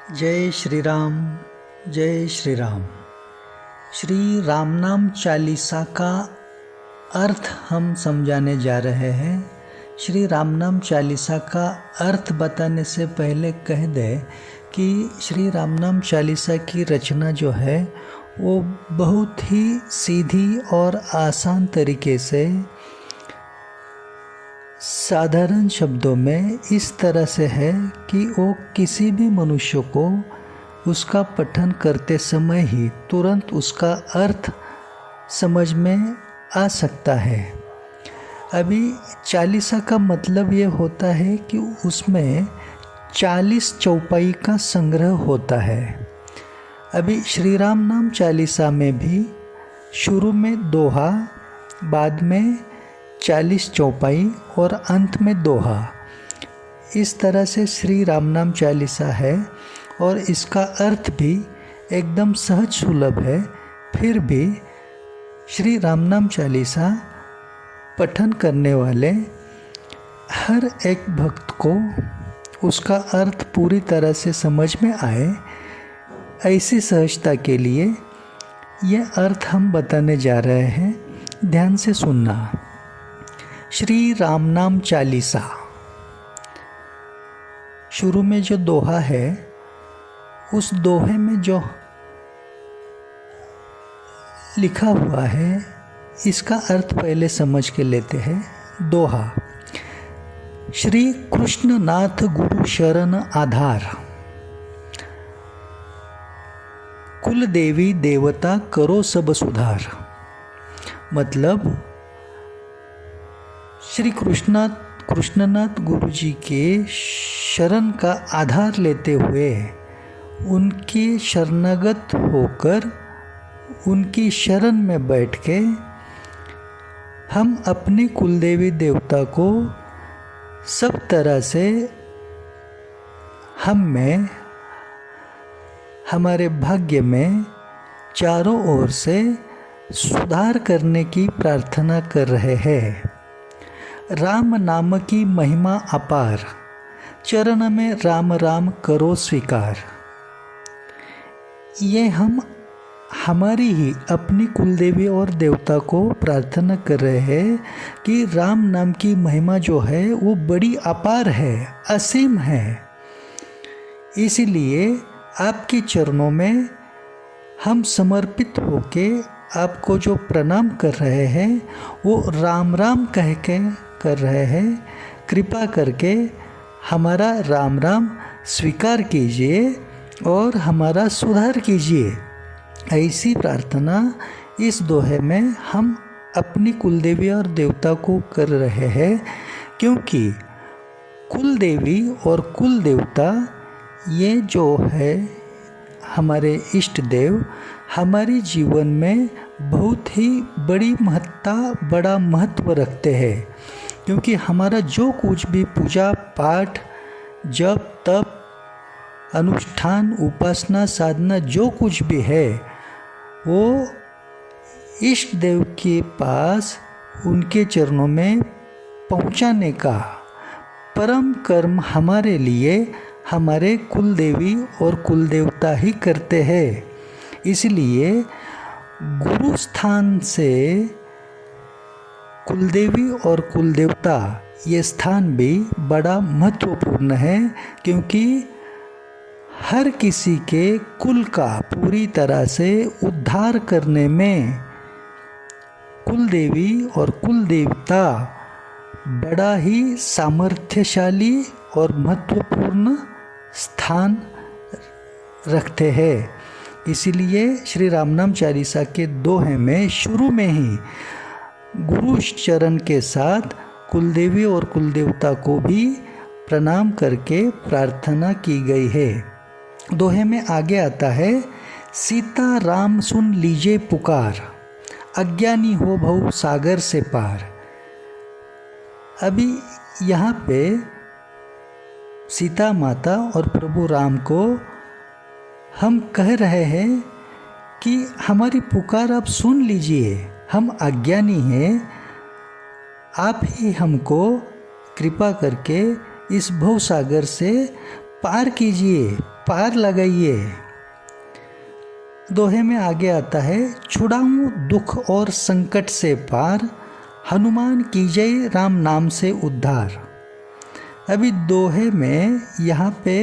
जय श्री राम। जय श्री राम। श्री राम नाम चालीसा का अर्थ हम समझाने जा रहे हैं। श्री राम नाम चालीसा का अर्थ बताने से पहले कह दें कि श्री राम नाम चालीसा की रचना जो है वो बहुत ही सीधी और आसान तरीके से साधारण शब्दों में इस तरह से है कि वो किसी भी मनुष्य को उसका पठन करते समय ही तुरंत उसका अर्थ समझ में आ सकता है। अभी चालीसा का मतलब ये होता है कि उसमें 40 चौपाई का संग्रह होता है। अभी श्री राम नाम चालीसा में भी शुरू में दोहा, बाद में 40 चौपाई और अंत में दोहा, इस तरह से श्री राम नाम चालीसा है और इसका अर्थ भी एकदम सहज सुलभ है। फिर भी श्री राम नाम चालीसा पठन करने वाले हर एक भक्त को उसका अर्थ पूरी तरह से समझ में आए, ऐसी सहजता के लिए यह अर्थ हम बताने जा रहे हैं। ध्यान से सुनना। श्री राम नाम चालीसा, शुरू में जो दोहा है उस दोहे में जो लिखा हुआ है इसका अर्थ पहले समझ के लेते हैं। दोहा। श्री कृष्ण नाथ गुरु शरण आधार, कुल देवी देवता करो सब सुधार। मतलब श्री कृष्णनाथ गुरु जी के शरण का आधार लेते हुए उनके शरणागत होकर उनकी शरण में बैठ के हम अपने कुलदेवी देवता को सब तरह से हम में, हमारे भाग्य में चारों ओर से सुधार करने की प्रार्थना कर रहे हैं। राम नाम की महिमा अपार, चरण में राम राम करो स्वीकार। ये हम हमारी ही अपनी कुलदेवी और देवता को प्रार्थना कर रहे हैं कि राम नाम की महिमा जो है वो बड़ी अपार है, असीम है। इसीलिए आपके चरणों में हम समर्पित होके आपको जो प्रणाम कर रहे हैं वो राम राम कह के कर रहे हैं। कृपा करके हमारा राम राम स्वीकार कीजिए और हमारा सुधार कीजिए। ऐसी प्रार्थना इस दोहे में हम अपनी कुलदेवी और देवता को कर रहे हैं, क्योंकि कुलदेवी और कुल देवता ये जो है हमारे इष्ट देव हमारे जीवन में बहुत ही बड़ा महत्व रखते हैं। क्योंकि हमारा जो कुछ भी पूजा पाठ, जप तप, अनुष्ठान, उपासना, साधना जो कुछ भी है वो इष्ट देव के पास उनके चरणों में पहुंचाने का परम कर्म हमारे लिए हमारे कुलदेवी और कुलदेवता ही करते हैं। इसलिए गुरु स्थान से कुलदेवी और कुलदेवता ये स्थान भी बड़ा महत्वपूर्ण है, क्योंकि हर किसी के कुल का पूरी तरह से उद्धार करने में कुलदेवी और कुलदेवता बड़ा ही सामर्थ्यशाली और महत्वपूर्ण स्थान रखते हैं। इसीलिए श्री राम नाम चालीसा के दोहे में शुरू में ही गुरु चरण के साथ कुलदेवी और कुलदेवता को भी प्रणाम करके प्रार्थना की गई है। दोहे में आगे आता है, सीता राम सुन लीजिए पुकार, अज्ञानी हो भव सागर से पार। अभी यहाँ पे सीता माता और प्रभु राम को हम कह रहे हैं कि हमारी पुकार आप सुन लीजिए, हम अज्ञानी हैं, आप ही हमको कृपा करके इस भवसागर से पार कीजिए। पार लगाइए। दोहे में आगे आता है, छुड़ाऊं दुख और संकट से पार, हनुमान कीजिए राम नाम से उद्धार। अभी दोहे में यहाँ पे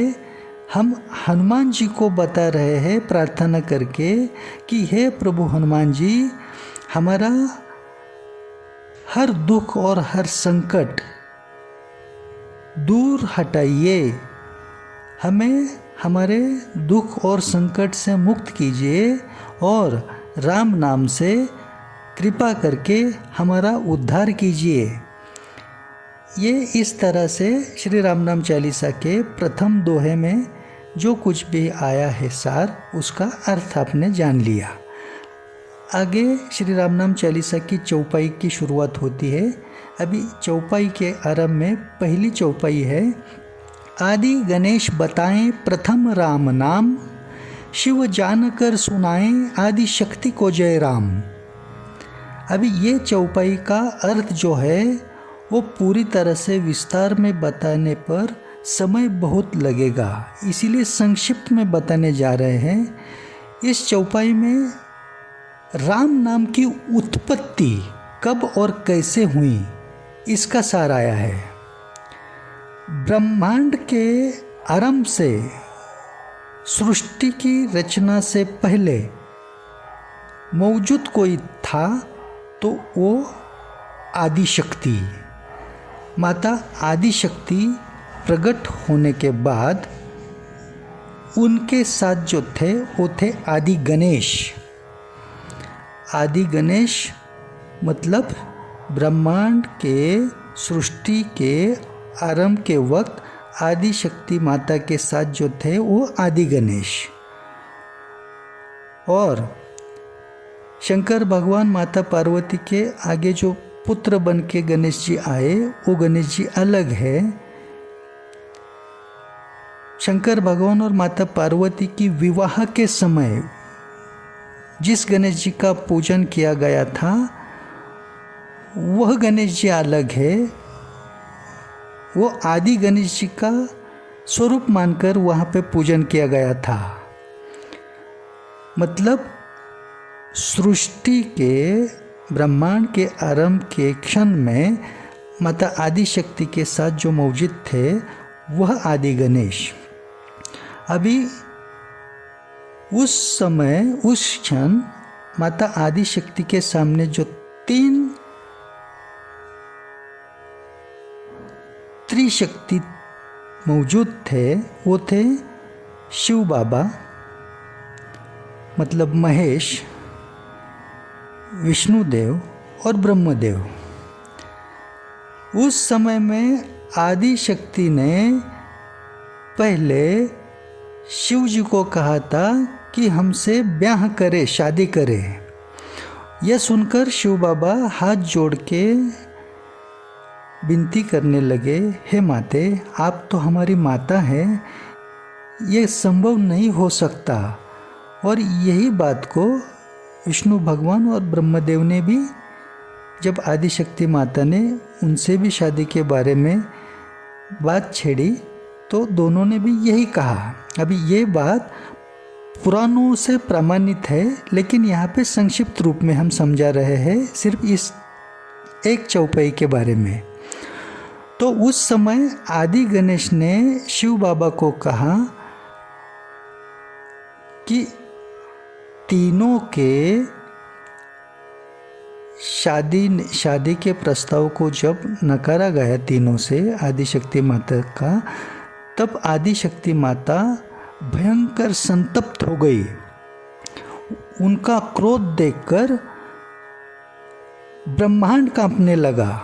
हम हनुमान जी को बता रहे हैं प्रार्थना करके कि हे प्रभु हनुमान जी, हमारा हर दुख और हर संकट दूर हटाइए, हमें हमारे दुख और संकट से मुक्त कीजिए और राम नाम से कृपा करके हमारा उद्धार कीजिए। ये इस तरह से श्री राम नाम चालीसा के प्रथम दोहे में जो कुछ भी आया है सार, उसका अर्थ आपने जान लिया। आगे श्री राम नाम चालीसा की चौपाई की शुरुआत होती है। अभी चौपाई के आरंभ में पहली चौपाई है, आदि गणेश बताएं प्रथम राम नाम, शिव जानकर सुनाएं आदि शक्ति को जय राम। अभी ये चौपाई का अर्थ जो है वो पूरी तरह से विस्तार में बताने पर समय बहुत लगेगा, इसीलिए संक्षिप्त में बताने जा रहे हैं। इस चौपाई में राम नाम की उत्पत्ति कब और कैसे हुई, इसका सार आया है। ब्रह्मांड के आरंभ से, सृष्टि की रचना से पहले मौजूद कोई था तो वो आदि शक्ति, माता आदि शक्ति प्रकट होने के बाद उनके साथ जो थे वो थे आदि गणेश। आदि गणेश मतलब ब्रह्मांड के सृष्टि के आरंभ के वक्त आदि शक्ति माता के साथ जो थे वो आदि गणेश। और शंकर भगवान माता पार्वती के आगे जो पुत्र बन के गणेश जी आए वो गणेश जी अलग है। शंकर भगवान और माता पार्वती की विवाह के समय जिस गणेश जी का पूजन किया गया था वह गणेश जी अलग है। वो आदि गणेश जी का स्वरूप मानकर वहाँ पे पूजन किया गया था। मतलब सृष्टि के ब्रह्मांड के आरंभ के क्षण में माता आदि शक्ति के साथ जो मौजूद थे वह आदि गणेश। अभी उस समय उस क्षण माता आदि शक्ति के सामने जो तीन त्रिशक्ति मौजूद थे वो थे शिव बाबा मतलब महेश, विष्णुदेव और ब्रह्मदेव। उस समय में आदि शक्ति ने पहले शिव जी को कहा था कि हमसे ब्याह करे, शादी करे। यह सुनकर शिव बाबा हाथ जोड़ के विनती करने लगे, हे माते, आप तो हमारी माता हैं, ये संभव नहीं हो सकता। और यही बात को विष्णु भगवान और ब्रह्मदेव ने भी, जब आदिशक्ति माता ने उनसे भी शादी के बारे में बात छेड़ी तो दोनों ने भी यही कहा। अभी ये बात पुराणों से प्रमाणित है, लेकिन यहाँ पे संक्षिप्त रूप में हम समझा रहे हैं सिर्फ इस एक चौपाई के बारे में। तो उस समय आदि गणेश ने शिव बाबा को कहा कि तीनों के शादी के प्रस्ताव को जब नकारा गया तीनों से आदिशक्ति माता का, तब आदिशक्ति माता भयंकर संतप्त हो गई। उनका क्रोध देखकर ब्रह्मांड कांपने लगा।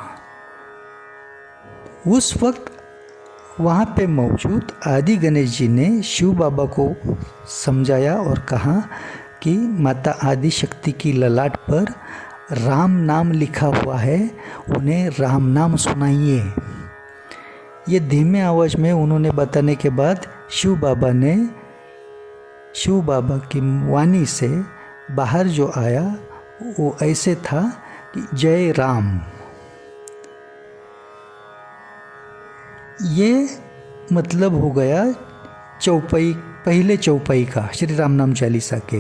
उस वक्त वहाँ पे मौजूद आदि गणेश जी ने शिव बाबा को समझाया और कहा कि माता आदि शक्ति की ललाट पर राम नाम लिखा हुआ है, उन्हें राम नाम सुनाइए। ये धीमे आवाज़ में उन्होंने बताने के बाद शिव बाबा की वाणी से बाहर जो आया वो ऐसे था कि जय राम। ये मतलब हो गया चौपाई पहले चौपाई का श्री राम नाम चालीसा के।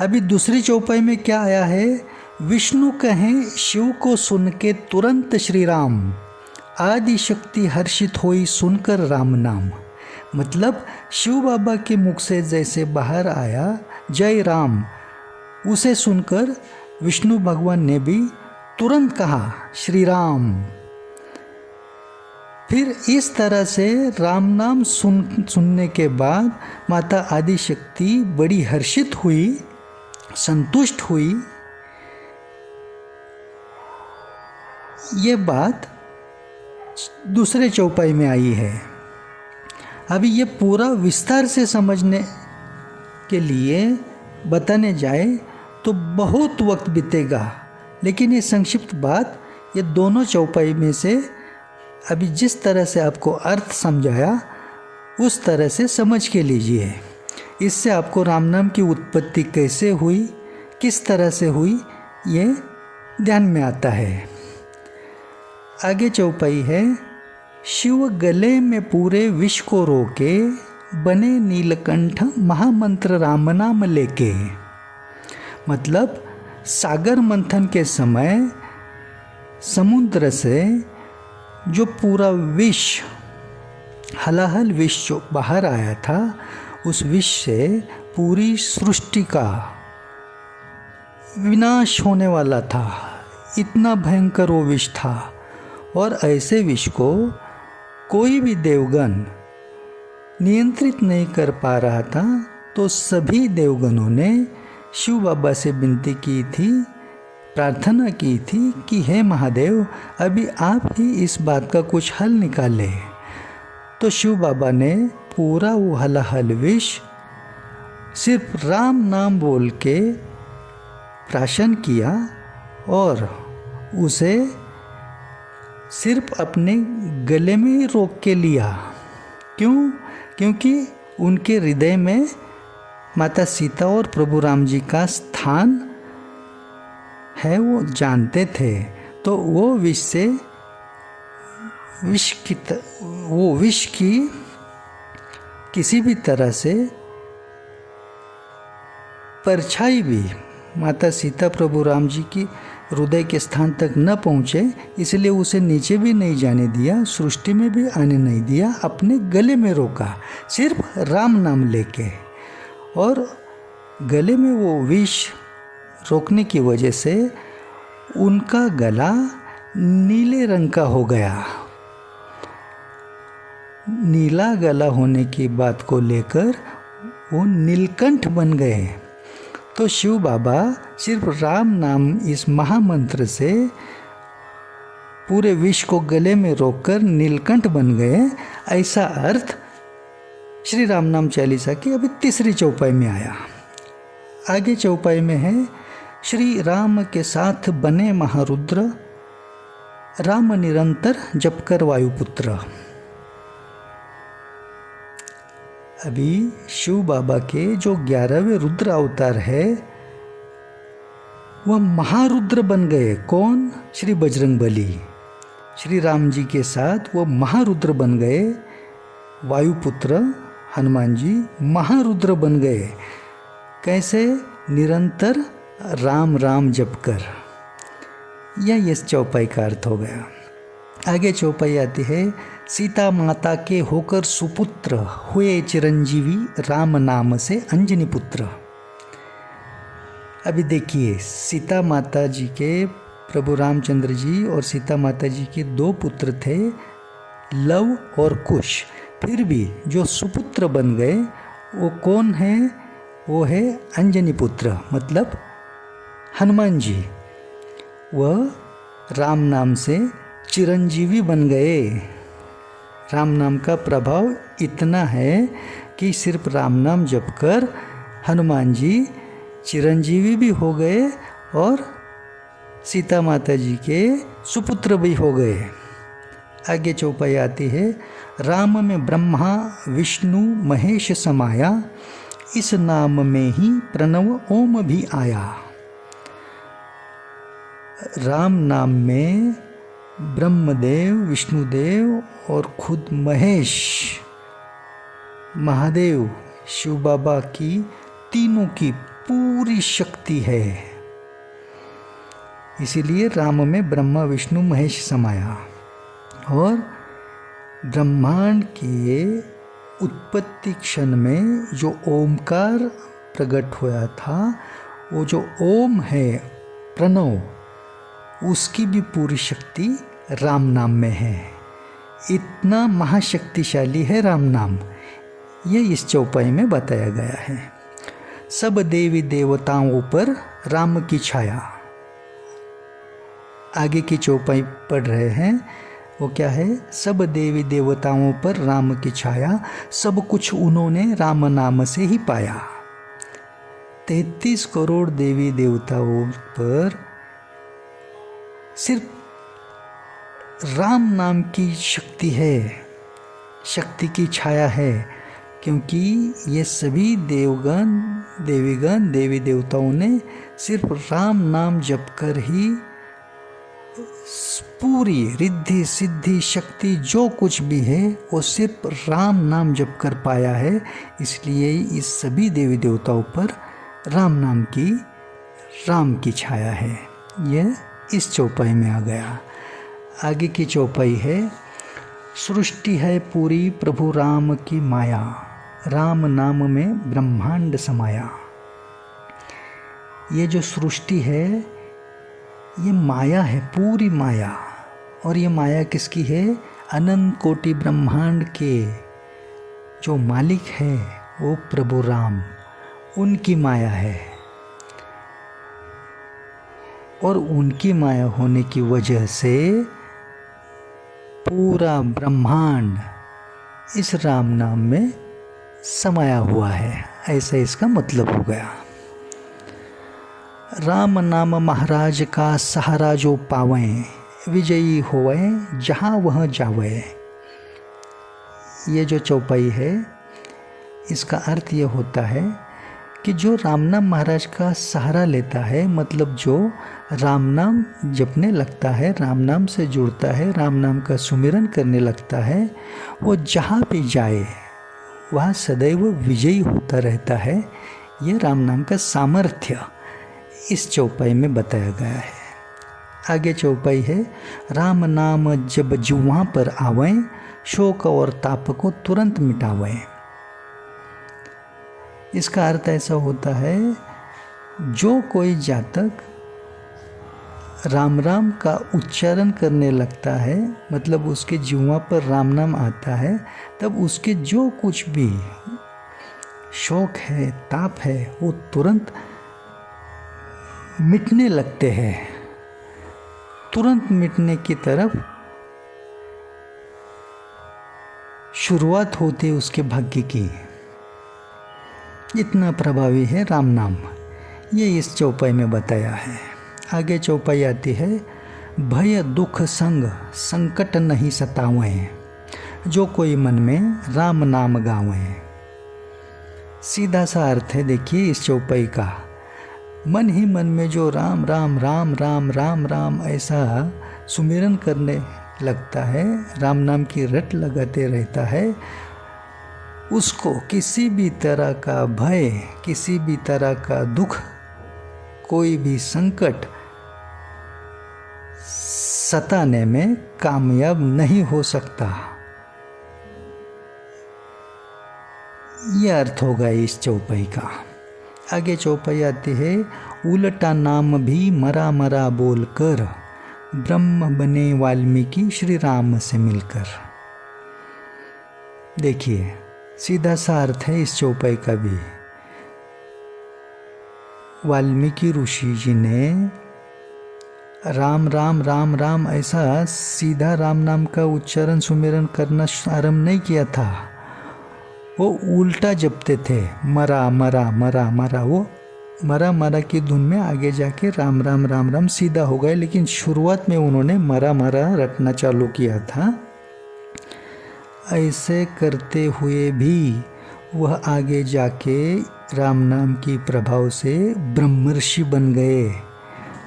अभी दूसरी चौपाई में क्या आया है? विष्णु कहें शिव को सुन के तुरंत श्री राम, आदि शक्ति हर्षित होई सुनकर राम नाम। मतलब शिव बाबा के मुख से जैसे बाहर आया जय राम, उसे सुनकर विष्णु भगवान ने भी तुरंत कहा श्री राम। फिर इस तरह से राम नाम सुनने के बाद माता आदि शक्ति बड़ी हर्षित हुई, संतुष्ट हुई। ये बात दूसरे चौपाई में आई है। अभी ये पूरा विस्तार से समझने के लिए बताने जाए तो बहुत वक्त बीतेगा, लेकिन ये संक्षिप्त बात ये दोनों चौपाई में से अभी जिस तरह से आपको अर्थ समझाया उस तरह से समझ के लीजिए। इससे आपको राम नाम की उत्पत्ति कैसे हुई, किस तरह से हुई, ये ध्यान में आता है। आगे चौपाई है, शिव गले में पूरे विष को रोके, बने नीलकंठ महामंत्र राम नाम लेके। मतलब सागर मंथन के समय समुद्र से जो पूरा विष, हलाहल विष जो बाहर आया था, उस विष से पूरी सृष्टि का विनाश होने वाला था। इतना भयंकर वो विष था और ऐसे विष को कोई भी देवगण नियंत्रित नहीं कर पा रहा था। तो सभी देवगणों ने शिव बाबा से विनती की थी, प्रार्थना की थी कि हे महादेव, अभी आप ही इस बात का कुछ हल निकाले। तो शिव बाबा ने पूरा वो हलाहल विष सिर्फ राम नाम बोल के प्राशन किया और उसे सिर्फ अपने गले में ही रोक के लिया। क्यों? क्योंकि उनके हृदय में माता सीता और प्रभु राम जी का स्थान है, वो जानते थे। तो वो विष की किसी भी तरह से परछाई भी माता सीता प्रभु राम जी की हृदय के स्थान तक न पहुँचे, इसलिए उसे नीचे भी नहीं जाने दिया, सृष्टि में भी आने नहीं दिया, अपने गले में रोका सिर्फ राम नाम लेके। और गले में वो विष रोकने की वजह से उनका गला नीले रंग का हो गया। नीला गला होने की बात को लेकर वो नीलकंठ बन गए। तो शिव बाबा सिर्फ राम नाम इस महामंत्र से पूरे विष को गले में रोककर नीलकंठ बन गए। ऐसा अर्थ श्री राम नाम चालीसा की अभी तीसरी चौपाई में आया। आगे चौपाई में है, श्री राम के साथ बने महारुद्र, राम निरंतर जप कर वायुपुत्र। अभी शिव बाबा के जो 11वें रुद्र अवतार है वह महारुद्र बन गए। कौन? श्री बजरंगबली। श्री राम जी के साथ वो महारुद्र बन गए। वायुपुत्र हनुमान जी महारुद्र बन गए। कैसे? निरंतर राम राम जप कर। यह इस चौपाई का अर्थ हो गया। आगे चौपाई आती है, सीता माता के होकर सुपुत्र हुए चिरंजीवी, राम नाम से अंजनी पुत्र। अभी देखिए, सीता माता जी के, प्रभु रामचंद्र जी और सीता माता जी के 2 पुत्र थे, लव और कुश। फिर भी जो सुपुत्र बन गए वो कौन है? वो है अंजनी पुत्र, मतलब हनुमान जी। वह राम नाम से चिरंजीवी बन गए। राम नाम का प्रभाव इतना है कि सिर्फ राम नाम जप कर हनुमान जी चिरंजीवी भी हो गए और सीता माता जी के सुपुत्र भी हो गए। आगे चौपाई आती है, राम में ब्रह्मा विष्णु महेश समाया, इस नाम में ही प्रणव ओम भी आया। राम नाम में ब्रह्मदेव, विष्णुदेव और खुद महेश महादेव शिव बाबा की तीनों की पूरी शक्ति है। इसीलिए राम में ब्रह्मा विष्णु महेश समाया। और ब्रह्मांड के उत्पत्ति क्षण में जो ओमकार प्रकट हुआ था, वो जो ओम है प्रणव, उसकी भी पूरी शक्ति राम नाम में है। इतना महाशक्तिशाली है राम नाम, ये इस चौपाई में बताया गया है। सब देवी देवताओं पर राम की छाया। आगे की चौपाई पढ़ रहे हैं, वो क्या है? सब देवी देवताओं पर राम की छाया, सब कुछ उन्होंने राम नाम से ही पाया। 33 करोड़ देवी देवताओं पर सिर्फ राम नाम की शक्ति है, शक्ति की छाया है, क्योंकि ये सभी देवगण देवीगण देवी देवताओं ने सिर्फ राम नाम जप कर ही पूरी रिद्धि सिद्धि शक्ति जो कुछ भी है वो सिर्फ राम नाम जप कर पाया है। इसलिए इस सभी देवी देवताओं पर राम की छाया है। यह इस चौपाई में आ गया। आगे की चौपाई है, सृष्टि है पूरी प्रभु राम की माया, राम नाम में ब्रह्मांड समाया। ये जो सृष्टि है ये माया है, पूरी माया। और ये माया किसकी है? अनंत कोटि ब्रह्मांड के जो मालिक है वो प्रभु राम, उनकी माया है। और उनकी माया होने की वजह से पूरा ब्रह्मांड इस राम नाम में समाया हुआ है, ऐसा इसका मतलब हो गया। राम नाम महाराज का सहारा जो पावें, विजयी होवे जहाँ वह जावे। ये जो चौपाई है इसका अर्थ ये होता है कि जो राम नाम महाराज का सहारा लेता है, मतलब जो राम नाम जपने लगता है, राम नाम से जुड़ता है, राम नाम का सुमिरन करने लगता है, वो जहाँ भी जाए वहाँ सदैव विजयी होता रहता है। ये राम नाम का सामर्थ्य इस चौपाई में बताया गया है। आगे चौपाई है, राम नाम जब जुआ पर आवें, शोक और ताप को तुरंत मिटावें। इसका अर्थ ऐसा होता है, जो कोई जातक राम राम का उच्चारण करने लगता है, मतलब उसके जुआ पर राम नाम आता है, तब उसके जो कुछ भी शोक है, ताप है, वो तुरंत मिटने लगते हैं। तुरंत मिटने की तरफ शुरुआत होती है उसके भाग्य की। इतना प्रभावी है राम नाम, ये इस चौपाई में बताया है। आगे चौपाई आती है, भय दुख संग संकट नहीं सतावें, जो कोई मन में राम नाम गावें। सीधा सा अर्थ है, देखिए इस चौपाई का, मन ही मन में जो राम राम राम राम राम राम ऐसा सुमिरन करने लगता है, राम नाम की रट लगाते रहता है, उसको किसी भी तरह का भय, किसी भी तरह का दुख, कोई भी संकट सताने में कामयाब नहीं हो सकता। यह अर्थ होगा इस चौपाई का। आगे चौपाई आती है, उल्टा नाम भी मरा मरा बोलकर, ब्रह्म बने वाल्मीकि श्री राम से मिलकर। देखिए सीधा सा अर्थ है इस चौपाई का भी। वाल्मीकि ऋषि जी ने राम राम राम राम ऐसा सीधा राम नाम का उच्चारण सुमिरन करना आरंभ नहीं किया था, वो उल्टा जपते थे, मरा मरा मरा मरा। वो मरा मरा की धुन में आगे जाके राम राम राम राम सीधा हो गए, लेकिन शुरुआत में उन्होंने मरा मरा रटना चालू किया था। ऐसे करते हुए भी वह आगे जाके राम नाम की प्रभाव से ब्रह्मर्षि बन गए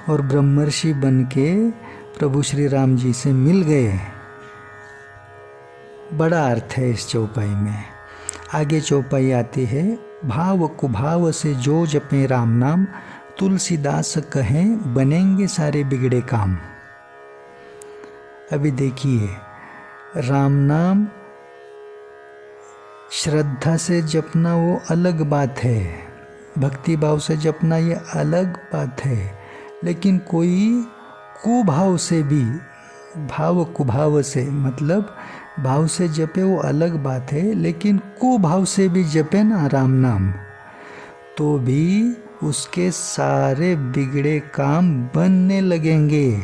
और ब्रह्मर्षि बन के प्रभु श्री राम जी से मिल गए। बड़ा अर्थ है इस चौपाई में। आगे चौपाई आती है, भाव कुभाव से जो जपे राम नाम, तुलसीदास कहें बनेंगे सारे बिगड़े काम। अभी देखिए, राम नाम श्रद्धा से जपना वो अलग बात है, भक्ति भाव से जपना ये अलग बात है, लेकिन कोई कुभाव से भी, भाव कुभाव से मतलब भाव से जपे वो अलग बात है, लेकिन कुभाव से भी जपे ना राम नाम, तो भी उसके सारे बिगड़े काम बनने लगेंगे।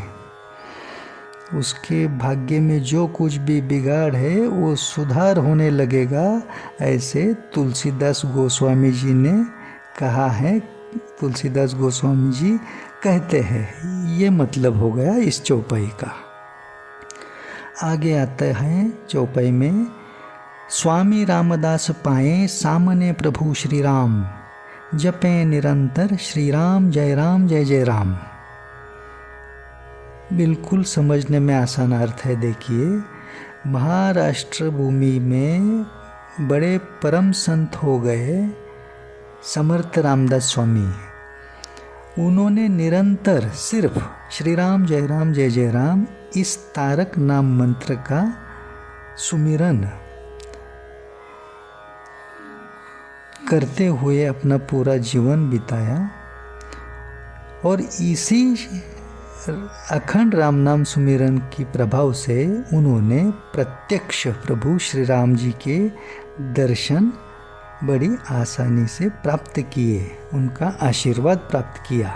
उसके भाग्य में जो कुछ भी बिगाड़ है वो सुधार होने लगेगा। ऐसे तुलसीदास गोस्वामी जी ने कहा है, तुलसीदास गोस्वामी जी कहते हैं। ये मतलब हो गया इस चौपाई का। आगे आता है चौपाई में, स्वामी रामदास पाए सामने प्रभु श्री राम, जपे निरंतर श्री राम जय जय राम। बिल्कुल समझने में आसान अर्थ है। देखिए, महाराष्ट्र भूमि में बड़े परम संत हो गए समर्थ रामदास स्वामी। उन्होंने निरंतर सिर्फ श्री राम जय राम इस तारक नाम मंत्र का सुमिरन करते हुए अपना पूरा जीवन बिताया, और इसी अखंड राम नाम सुमिरन की प्रभाव से उन्होंने प्रत्यक्ष प्रभु श्री राम जी के दर्शन बड़ी आसानी से प्राप्त किए, उनका आशीर्वाद प्राप्त किया।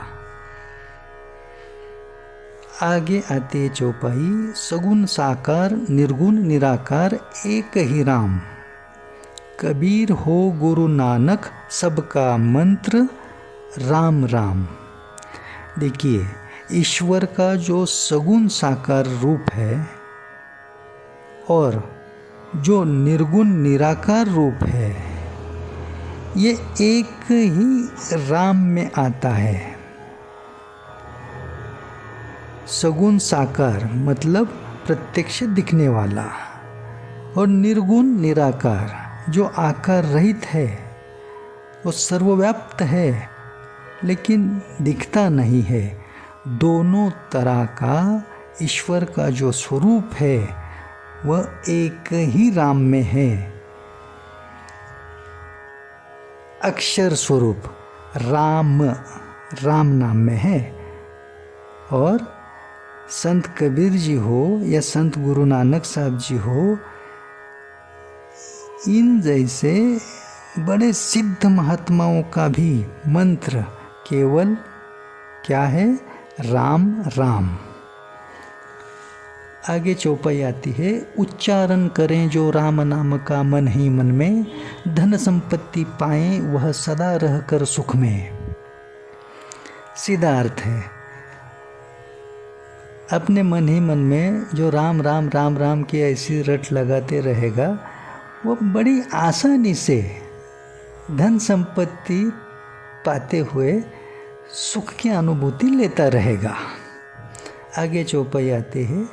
आगे आते चौपाई, सगुण साकार निर्गुण निराकार एक ही राम, कबीर हो गुरु नानक सबका मंत्र राम राम। देखिए, ईश्वर का जो सगुण साकार रूप है और जो निर्गुण निराकार रूप है, ये एक ही राम में आता है। सगुण साकार मतलब प्रत्यक्ष दिखने वाला, और निर्गुण निराकार जो आकार रहित है, वो सर्वव्याप्त है लेकिन दिखता नहीं है। दोनों तरह का ईश्वर का जो स्वरूप है वह एक ही राम में है। अक्षर स्वरूप राम राम नाम में है, और संत कबीर जी हो या संत गुरु नानक साहब जी हो, इन जैसे बड़े सिद्ध महात्माओं का भी मंत्र केवल क्या है? राम राम। आगे चौपाई आती है, उच्चारण करें जो राम नाम का मन ही मन में, धन संपत्ति पाएं वह सदा रहकर सुख में। सीधा अर्थ है, अपने मन ही मन में जो राम राम राम राम की ऐसी रट लगाते रहेगा, वो बड़ी आसानी से धन संपत्ति पाते हुए सुख की अनुभूति लेता रहेगा। आगे चौपाई आते हैं,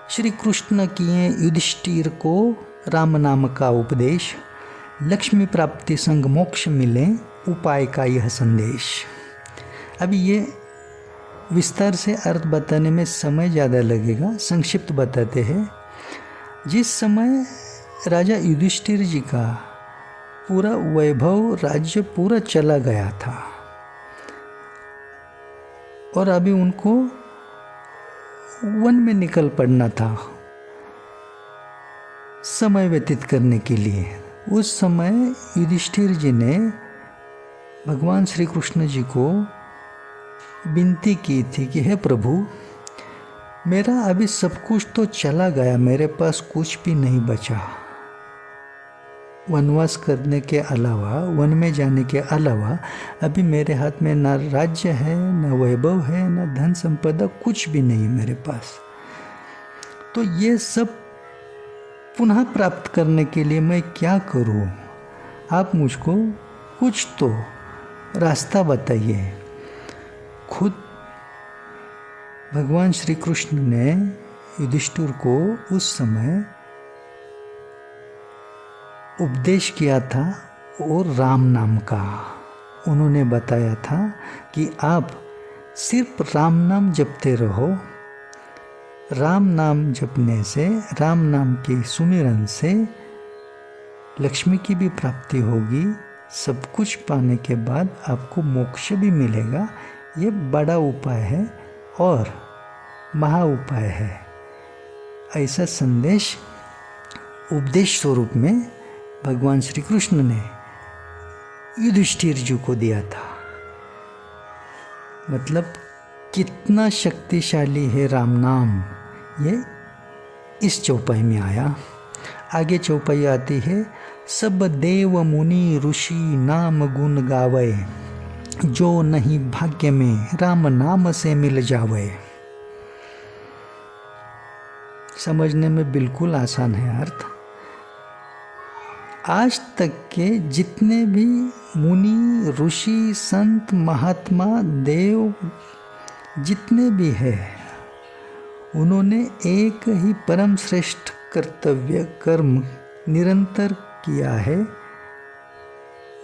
श्री कृष्ण किए युधिष्ठिर को राम नाम का उपदेश, लक्ष्मी प्राप्ति संग मोक्ष मिले उपाय का यह संदेश। अभी ये विस्तार से अर्थ बताने में समय ज़्यादा लगेगा, संक्षिप्त बताते हैं। जिस समय राजा युधिष्ठिर जी का पूरा वैभव राज्य पूरा चला गया था और अभी उनको वन में निकल पड़ना था समय व्यतीत करने के लिए, उस समय युधिष्ठिर जी ने भगवान श्री कृष्ण जी को विनती की थी कि हे प्रभु, मेरा अभी सब कुछ तो चला गया, मेरे पास कुछ भी नहीं बचा। वनवास करने के अलावा, वन में जाने के अलावा अभी मेरे हाथ में ना राज्य है, ना वैभव है, ना धन संपदा, कुछ भी नहीं मेरे पास। तो ये सब पुनः प्राप्त करने के लिए मैं क्या करूं? आप मुझको कुछ तो रास्ता बताइए। खुद भगवान श्री कृष्ण ने युधिष्ठिर को उस समय उपदेश किया था वो राम नाम का। उन्होंने बताया था कि आप सिर्फ राम नाम जपते रहो। राम नाम जपने से, राम नाम के सुमिरन से लक्ष्मी की भी प्राप्ति होगी। सब कुछ पाने के बाद आपको मोक्ष भी मिलेगा। ये बड़ा उपाय है और महा उपाय है। ऐसा संदेश उपदेश स्वरूप में भगवान श्री कृष्ण ने युधिष्ठिर जी को दिया था। मतलब कितना शक्तिशाली है राम नाम, ये इस चौपाई में आया। आगे चौपाई आती है, सब देव मुनि ऋषि नाम गुण गावे, जो नहीं भाग्य में राम नाम से मिल जावे। समझने में बिल्कुल आसान है अर्थ। आज तक के जितने भी मुनि ऋषि संत महात्मा देव जितने भी हैं, उन्होंने एक ही परम श्रेष्ठ कर्तव्य कर्म निरंतर किया है,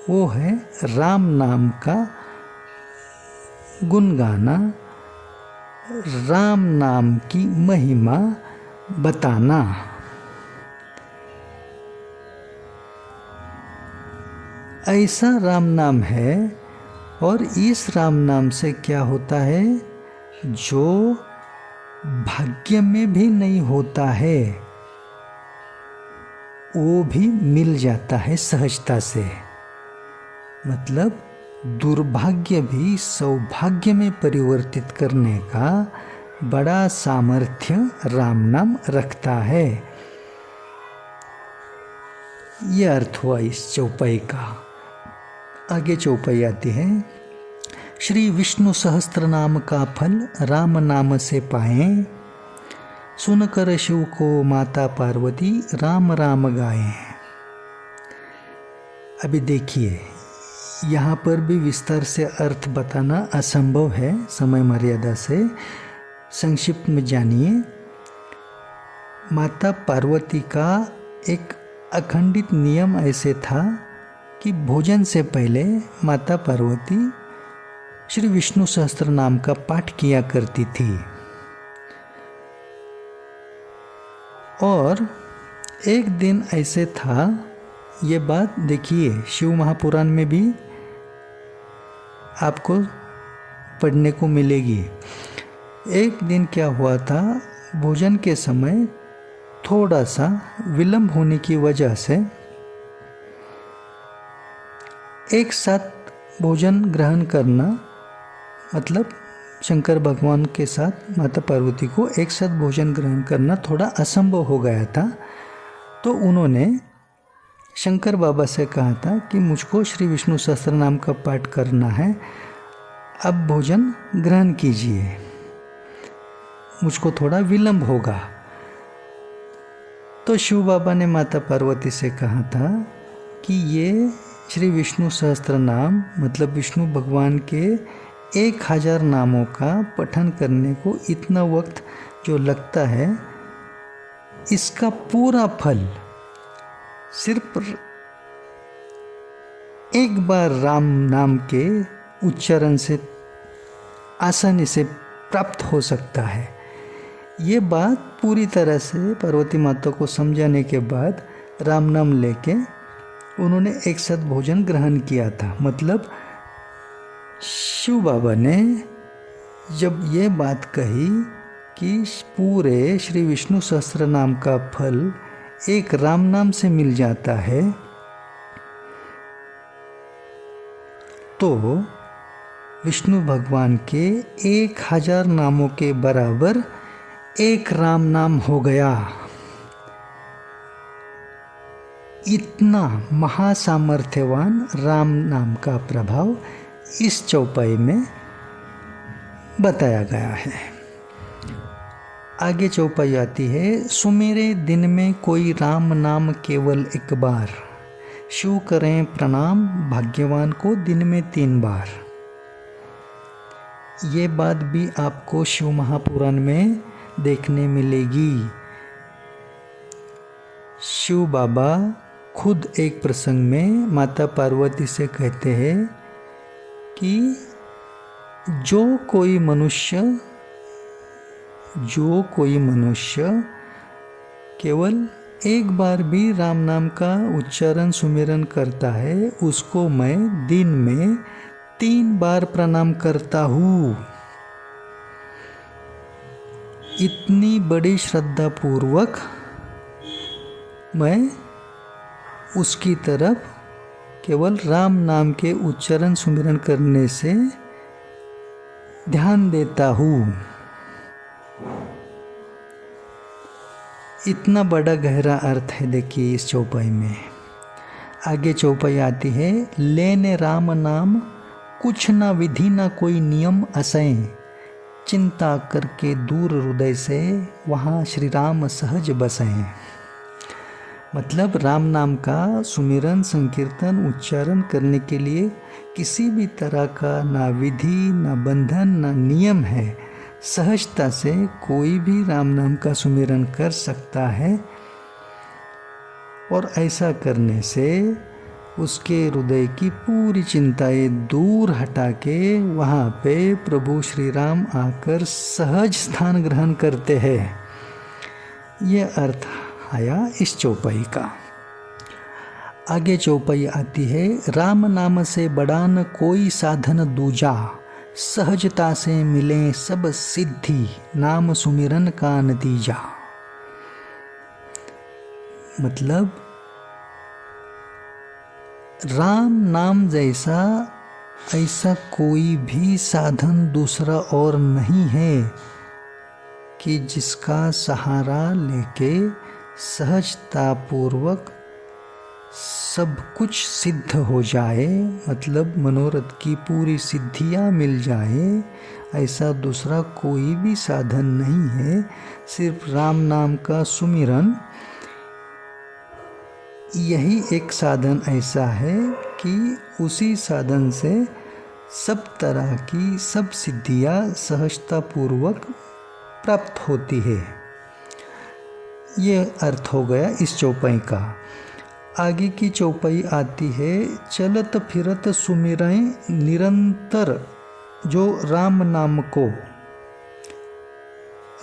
वो है राम नाम का गुण गाना, राम नाम की महिमा बताना। ऐसा राम नाम है और इस राम नाम से क्या होता है, जो भाग्य में भी नहीं होता है वो भी मिल जाता है सहजता से। मतलब दुर्भाग्य भी सौभाग्य में परिवर्तित करने का बड़ा सामर्थ्य राम नाम रखता है। यह अर्थ हुआ इस चौपाई का। आगे चौपाई आती है, श्री विष्णु सहस्त्र नाम का फल राम नाम से पाएं, सुनकर शिव को माता पार्वती राम राम गाएं। अभी देखिए, यहाँ पर भी विस्तार से अर्थ बताना असंभव है समय मर्यादा से। संक्षिप्त में जानिए, माता पार्वती का एक अखंडित नियम ऐसे था कि भोजन से पहले माता पार्वती श्री विष्णु सहस्त्र नाम का पाठ किया करती थी। और एक दिन ऐसे था, ये बात देखिए शिव महापुराण में भी आपको पढ़ने को मिलेगी। एक दिन क्या हुआ था, भोजन के समय थोड़ा सा विलंब होने की वजह से एक साथ भोजन ग्रहण करना, मतलब शंकर भगवान के साथ माता पार्वती को एक साथ भोजन ग्रहण करना थोड़ा असंभव हो गया था। तो उन्होंने शंकर बाबा से कहा था कि मुझको श्री विष्णु सहस्त्र नाम का पाठ करना है, अब भोजन ग्रहण कीजिए, मुझको थोड़ा विलंब होगा। तो शिव बाबा ने माता पार्वती से कहा था कि ये श्री विष्णु सहस्त्र नाम, मतलब विष्णु भगवान के 1000 नामों का पठन करने को इतना वक्त जो लगता है, इसका पूरा फल सिर्फ एक बार राम नाम के उच्चारण से आसानी से प्राप्त हो सकता है। ये बात पूरी तरह से पार्वती माता को समझाने के बाद राम नाम लेके उन्होंने एक साथ भोजन ग्रहण किया था। मतलब शिव बाबा ने जब ये बात कही कि पूरे श्री विष्णु सहस्त्र नाम का फल एक राम नाम से मिल जाता है, तो विष्णु भगवान के 1000 नामों के बराबर एक राम नाम हो गया। इतना महासामर्थ्यवान राम नाम का प्रभाव इस चौपाई में बताया गया है। आगे चौपाई आती है, सुमेरे दिन में कोई राम नाम केवल एक बार, शिव करें प्रणाम भाग्यवान को दिन में 3 बार। ये बात भी आपको शिव महापुराण में देखने मिलेगी। शिव बाबा खुद एक प्रसंग में माता पार्वती से कहते हैं कि जो कोई मनुष्य केवल एक बार भी राम नाम का उच्चारण सुमिरन करता है, उसको मैं दिन में 3 बार प्रणाम करता हूँ। इतनी बड़ी श्रद्धा पूर्वक मैं उसकी तरफ केवल राम नाम के उच्चारण सुमिरन करने से ध्यान देता हूँ। इतना बड़ा गहरा अर्थ है देखिए इस चौपाई में। आगे चौपाई आती है, लेने राम नाम कुछ ना विधि ना कोई नियम असै, चिंता करके दूर हृदय से वहाँ श्री राम सहज बसें। मतलब राम नाम का सुमिरन संकीर्तन उच्चारण करने के लिए किसी भी तरह का ना विधि ना बंधन ना नियम है। सहजता से कोई भी राम नाम का सुमिरन कर सकता है और ऐसा करने से उसके हृदय की पूरी चिंताएं दूर हटा के वहाँ पे प्रभु श्री राम आकर सहज स्थान ग्रहण करते हैं। ये अर्थ आया इस चौपाई का। आगे चौपाई आती है, राम नाम से बड़ा न कोई साधन दूजा, सहजता से मिले सब सिद्धि, नाम सुमिरन का नतीजा। मतलब राम नाम जैसा ऐसा कोई भी साधन दूसरा और नहीं है कि जिसका सहारा लेके सहजतापूर्वक सब कुछ सिद्ध हो जाए, मतलब मनोरथ की पूरी सिद्धियां मिल जाए। ऐसा दूसरा कोई भी साधन नहीं है। सिर्फ राम नाम का सुमिरन यही एक साधन ऐसा है कि उसी साधन से सब तरह की सब सिद्धियां सहजतापूर्वक प्राप्त होती है। ये अर्थ हो गया इस चौपाई का। आगे की चौपाई आती है, चलत फिरत सुमिरें निरंतर जो राम नाम को,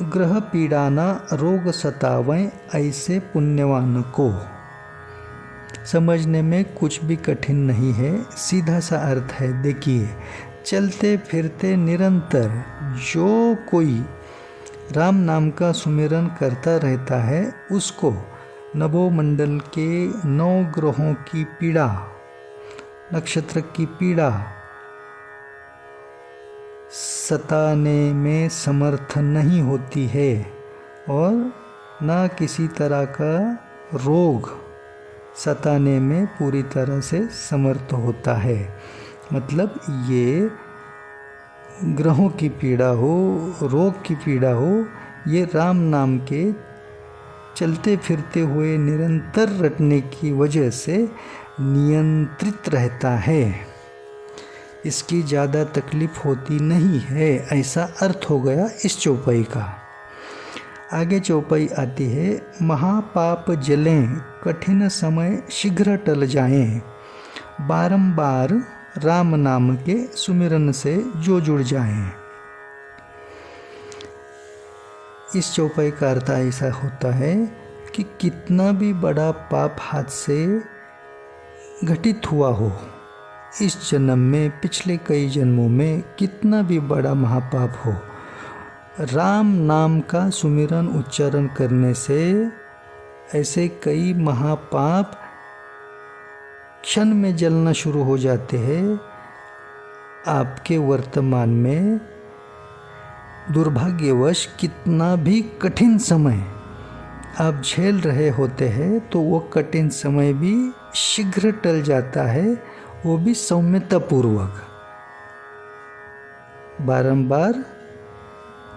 ग्रह पीड़ा न रोग सतावें ऐसे पुण्यवान को। समझने में कुछ भी कठिन नहीं है, सीधा सा अर्थ है। देखिए, चलते फिरते निरंतर जो कोई राम नाम का सुमिरन करता रहता है, उसको नभोमंडल के 9 ग्रहों की पीड़ा, नक्षत्र की पीड़ा सताने में समर्थ नहीं होती है और न किसी तरह का रोग सताने में पूरी तरह से समर्थ होता है। मतलब ये ग्रहों की पीड़ा हो, रोग की पीड़ा हो, ये राम नाम के चलते फिरते हुए निरंतर रटने की वजह से नियंत्रित रहता है। इसकी ज़्यादा तकलीफ होती नहीं है, ऐसा अर्थ हो गया इस चौपाई का। आगे चौपाई आती है, महापाप जलें कठिन समय शीघ्र टल जाएं, बारंबार राम नाम के सुमिरन से जो जुड़ जाएं। इस चौपाई का अर्थ ऐसा होता है कि कितना भी बड़ा पाप हाथ से घटित हुआ हो, इस जन्म में, पिछले कई जन्मों में कितना भी बड़ा महापाप हो, राम नाम का सुमिरन उच्चारण करने से ऐसे कई महापाप क्षण में जलना शुरू हो जाते हैं। आपके वर्तमान में दुर्भाग्यवश कितना भी कठिन समय आप झेल रहे होते हैं, तो वो कठिन समय भी शीघ्र टल जाता है, वो भी सौम्यतापूर्वक, बारंबार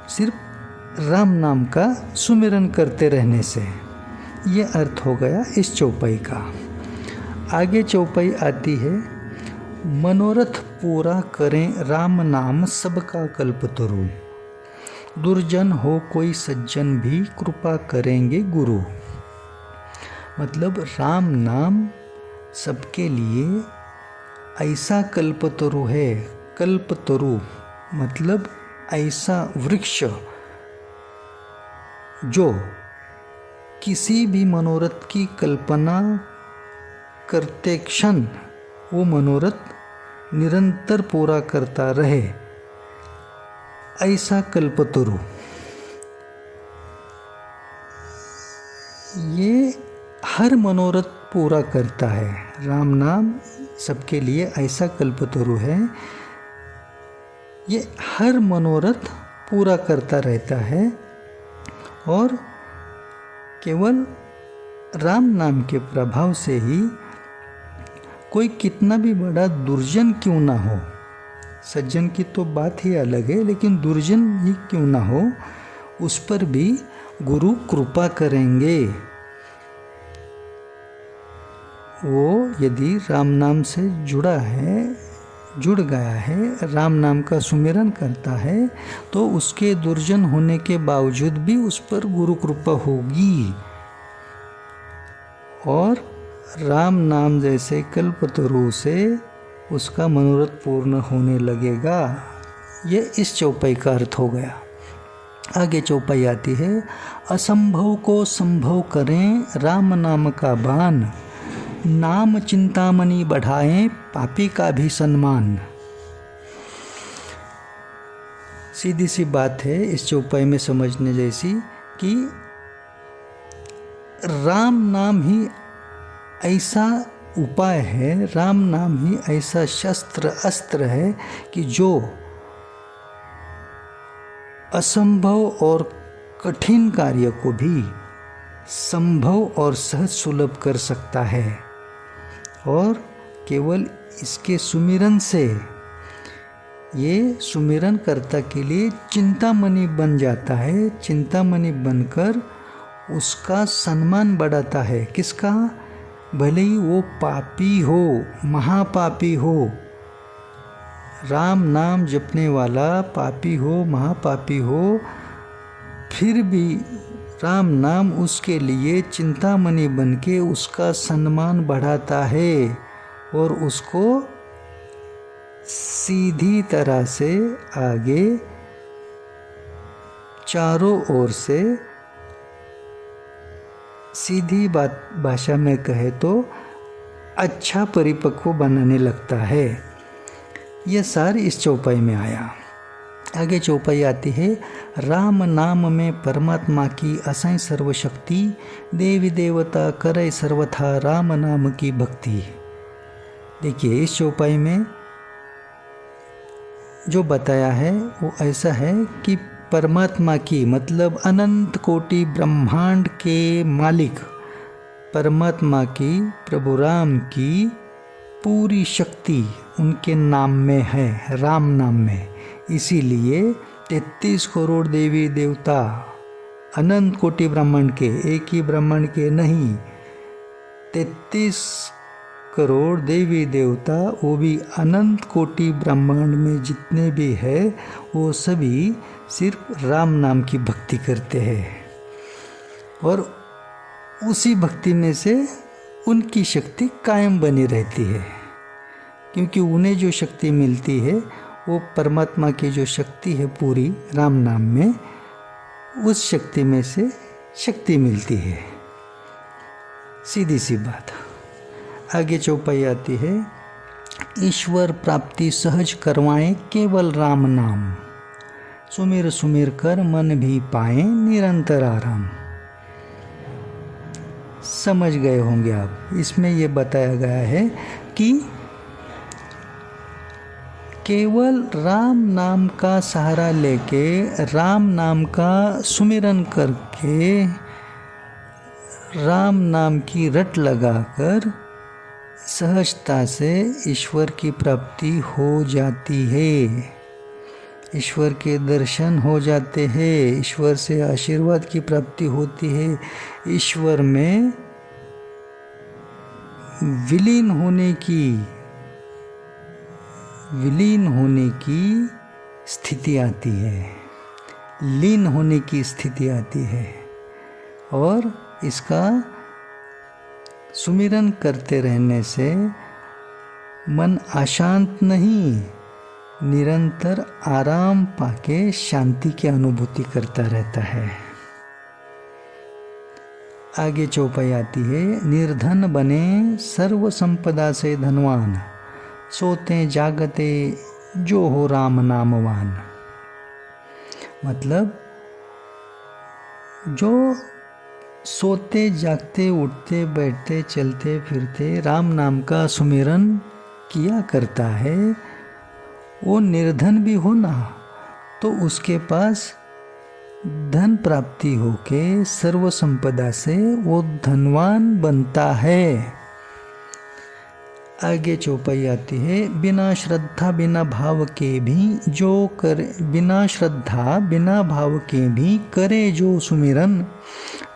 सिर्फ राम नाम का सुमिरन करते रहने से। ये अर्थ हो गया इस चौपाई का। आगे चौपाई आती है, मनोरथ पूरा करें राम नाम सबका कल्पतरु, दुर्जन हो कोई सज्जन भी कृपा करेंगे गुरु। मतलब राम नाम सबके लिए ऐसा कल्पतरु है। कल्पतरु मतलब ऐसा वृक्ष जो किसी भी मनोरथ की कल्पना करते क्षण वो मनोरथ निरंतर पूरा करता रहे, ऐसा कल्पतरु। ये हर मनोरथ पूरा करता है। राम नाम सबके लिए ऐसा कल्पतरु है, ये हर मनोरथ पूरा करता रहता है। और केवल राम नाम के प्रभाव से ही कोई कितना भी बड़ा दुर्जन क्यों ना हो, सज्जन की तो बात ही अलग है, लेकिन दुर्जन ही क्यों ना हो, उस पर भी गुरु कृपा करेंगे। वो यदि राम नाम से जुड़ गया है, राम नाम का सुमिरन करता है, तो उसके दुर्जन होने के बावजूद भी उस पर गुरु कृपा होगी और राम नाम जैसे कल्पतरु से उसका मनोरथ पूर्ण होने लगेगा। ये इस चौपाई का अर्थ हो गया। आगे चौपाई आती है, असंभव को संभव करें राम नाम का बान, नाम चिंतामणि बढ़ाएं पापी का भी सम्मान। सीधी सी बात है इस चौपाई में समझने जैसी कि राम नाम ही ऐसा उपाय है, राम नाम ही ऐसा शस्त्र अस्त्र है कि जो असंभव और कठिन कार्य को भी संभव और सहज सुलभ कर सकता है। और केवल इसके सुमिरन से ये सुमिरन कर्ता के लिए चिंतामणि बन जाता है। चिंतामणि बनकर उसका सम्मान बढ़ाता है। किसका? भले ही वो पापी हो, महापापी हो, राम नाम जपने वाला पापी हो, महापापी हो, फिर भी राम नाम उसके लिए चिंतामणि बनके उसका सम्मान बढ़ाता है और उसको सीधी तरह से आगे चारों ओर से, सीधी बात भाषा में कहे तो अच्छा परिपक्व बनाने लगता है। यह सार इस चौपाई में आया। आगे चौपाई आती है, राम नाम में परमात्मा की असंय सर्वशक्ति, देवी देवता करे सर्वथा राम नाम की भक्ति। देखिए इस चौपाई में जो बताया है वो ऐसा है कि परमात्मा की मतलब अनंत कोटि ब्रह्मांड के मालिक परमात्मा की, प्रभु राम की पूरी शक्ति उनके नाम में है, राम नाम में। इसीलिए 33 करोड़ देवी देवता, अनंत कोटि ब्रह्मांड के, एक ही ब्रह्मांड के नहीं, 33 करोड़ देवी देवता, वो भी अनंत कोटि ब्रह्मांड में जितने भी है वो सभी सिर्फ राम नाम की भक्ति करते हैं। और उसी भक्ति में से उनकी शक्ति कायम बनी रहती है, क्योंकि उन्हें जो शक्ति मिलती है वो परमात्मा की जो शक्ति है पूरी राम नाम में, उस शक्ति में से शक्ति मिलती है। सीधी सी बात। आगे चौपाई आती है, ईश्वर प्राप्ति सहज करवाएं केवल राम नाम, सुमिर सुमिर कर मन भी पाए निरंतर आराम। समझ गए होंगे आप। इसमें ये बताया गया है कि केवल राम नाम का सहारा लेके, राम नाम का सुमिरन करके, राम नाम की रट लगाकर सहजता से ईश्वर की प्राप्ति हो जाती है, ईश्वर के दर्शन हो जाते हैं, ईश्वर से आशीर्वाद की प्राप्ति होती है, ईश्वर में विलीन होने की स्थिति आती है, लीन होने की स्थिति आती है। और इसका सुमिरन करते रहने से मन अशांत नहीं, निरंतर आराम पाके शांति की अनुभूति करता रहता है। आगे चौपाई आती है, निर्धन बने सर्व संपदा से धनवान, सोते जागते जो हो राम नामवान। मतलब जो सोते जागते उठते बैठते चलते फिरते राम नाम का सुमिरन किया करता है, वो निर्धन भी हो ना तो उसके पास धन प्राप्ति होके सर्व संपदा से वो धनवान बनता है। आगे चौपाई आती है, बिना श्रद्धा बिना भाव के भी जो करे, बिना श्रद्धा बिना भाव के भी करे जो सुमिरन,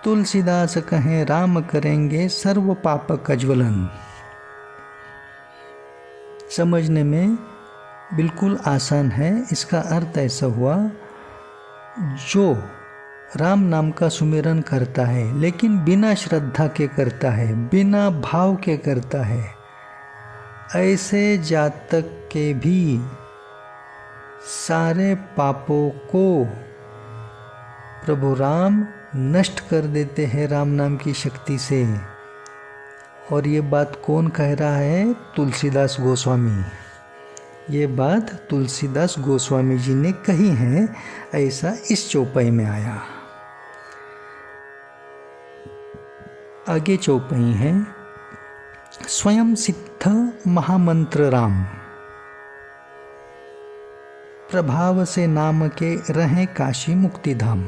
तुलसीदास कहें राम करेंगे सर्व पाप कज्वलन। समझने में बिल्कुल आसान है। इसका अर्थ ऐसा हुआ, जो राम नाम का सुमिरन करता है लेकिन बिना श्रद्धा के करता है, बिना भाव के करता है, ऐसे जातक के भी सारे पापों को प्रभु राम नष्ट कर देते हैं राम नाम की शक्ति से। और ये बात कौन कह रहा है? तुलसीदास गोस्वामी। ये बात तुलसीदास गोस्वामी जी ने कही है, ऐसा इस चौपाई में आया। आगे चौपाई है, स्वयं सिद्ध महामंत्र राम, प्रभाव से नाम के रहें काशी मुक्ति धाम।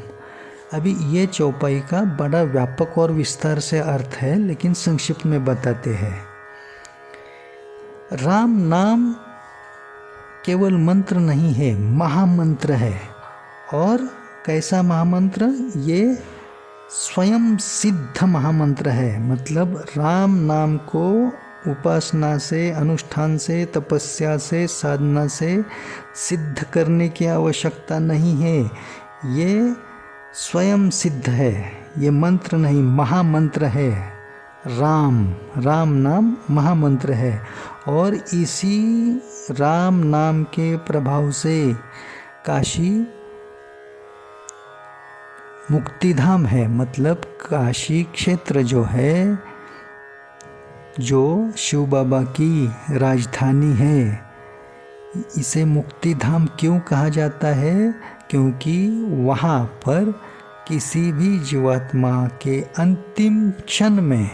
अभी ये चौपाई का बड़ा व्यापक और विस्तार से अर्थ है, लेकिन संक्षिप्त में बताते हैं। राम नाम केवल मंत्र नहीं है, महामंत्र है। और कैसा महामंत्र? ये स्वयं सिद्ध महामंत्र है। मतलब राम नाम को उपासना से, अनुष्ठान से, तपस्या से, साधना से सिद्ध करने की आवश्यकता नहीं है। ये स्वयं सिद्ध है, ये मंत्र नहीं, महामंत्र है। राम नाम महामंत्र है। और इसी राम नाम के प्रभाव से काशी मुक्तिधाम है। मतलब काशी क्षेत्र जो है, जो शिव बाबा की राजधानी है, इसे मुक्तिधाम क्यों कहा जाता है? क्योंकि वहाँ पर किसी भी जीवात्मा के अंतिम क्षण में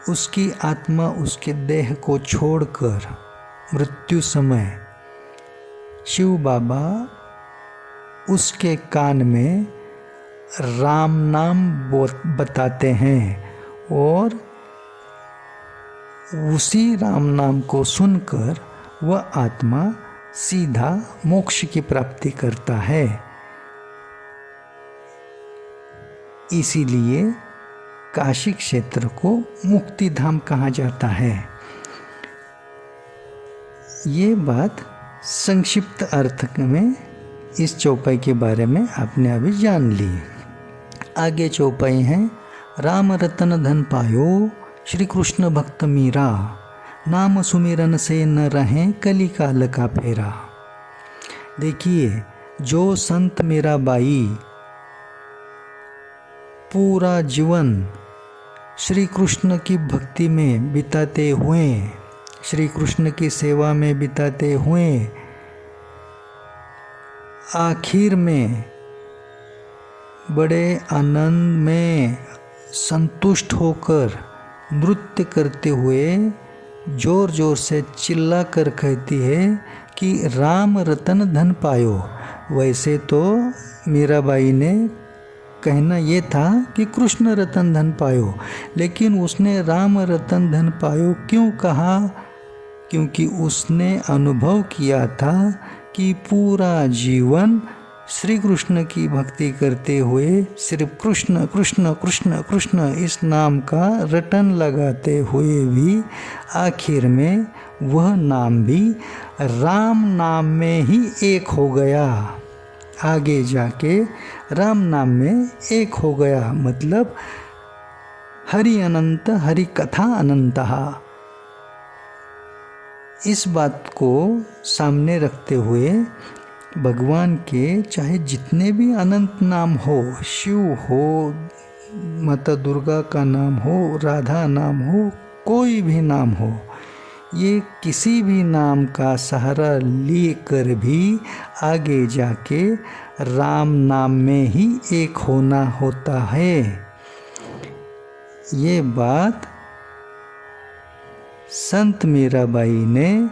उसकी आत्मा उसके देह को छोड़कर मृत्यु समय शिव बाबा उसके कान में राम नाम बताते हैं, और उसी राम नाम को सुनकर वह आत्मा सीधा मोक्ष की प्राप्ति करता है। इसीलिए काशी क्षेत्र को मुक्तिधाम कहा जाता है। ये बात संक्षिप्त अर्थ में इस चौपाई के बारे में आपने अभी जान ली। आगे चौपाई है, राम रतन धन पायो श्री कृष्ण भक्त मीरा, नाम सुमिरन से न रहें कली काल का फेरा। देखिए, जो संत मीराबाई पूरा जीवन श्री कृष्ण की भक्ति में बिताते हुए, श्री कृष्ण की सेवा में बिताते हुए आखिर में बड़े आनंद में संतुष्ट होकर नृत्य करते हुए जोर जोर से चिल्ला कर कहती है कि राम रतन धन पायो। वैसे तो मीराबाई ने कहना ये था कि कृष्ण रतन धन पायो, लेकिन उसने राम रतन धन पायो क्यों कहा? क्योंकि उसने अनुभव किया था कि पूरा जीवन श्री कृष्ण की भक्ति करते हुए सिर्फ कृष्ण कृष्ण कृष्ण कृष्ण इस नाम का रटन लगाते हुए भी आखिर में वह नाम भी राम नाम में ही एक हो गया। आगे जाके राम नाम में एक हो गया। मतलब हरि अनंत हरि कथा अनंतः। इस बात को सामने रखते हुए भगवान के चाहे जितने भी अनंत नाम हो, शिव हो, माता दुर्गा का नाम हो, राधा नाम हो, कोई भी नाम हो, ये किसी भी नाम का सहारा लेकर भी आगे जाके राम नाम में ही एक होना होता है। ये बात संत मीराबाई ने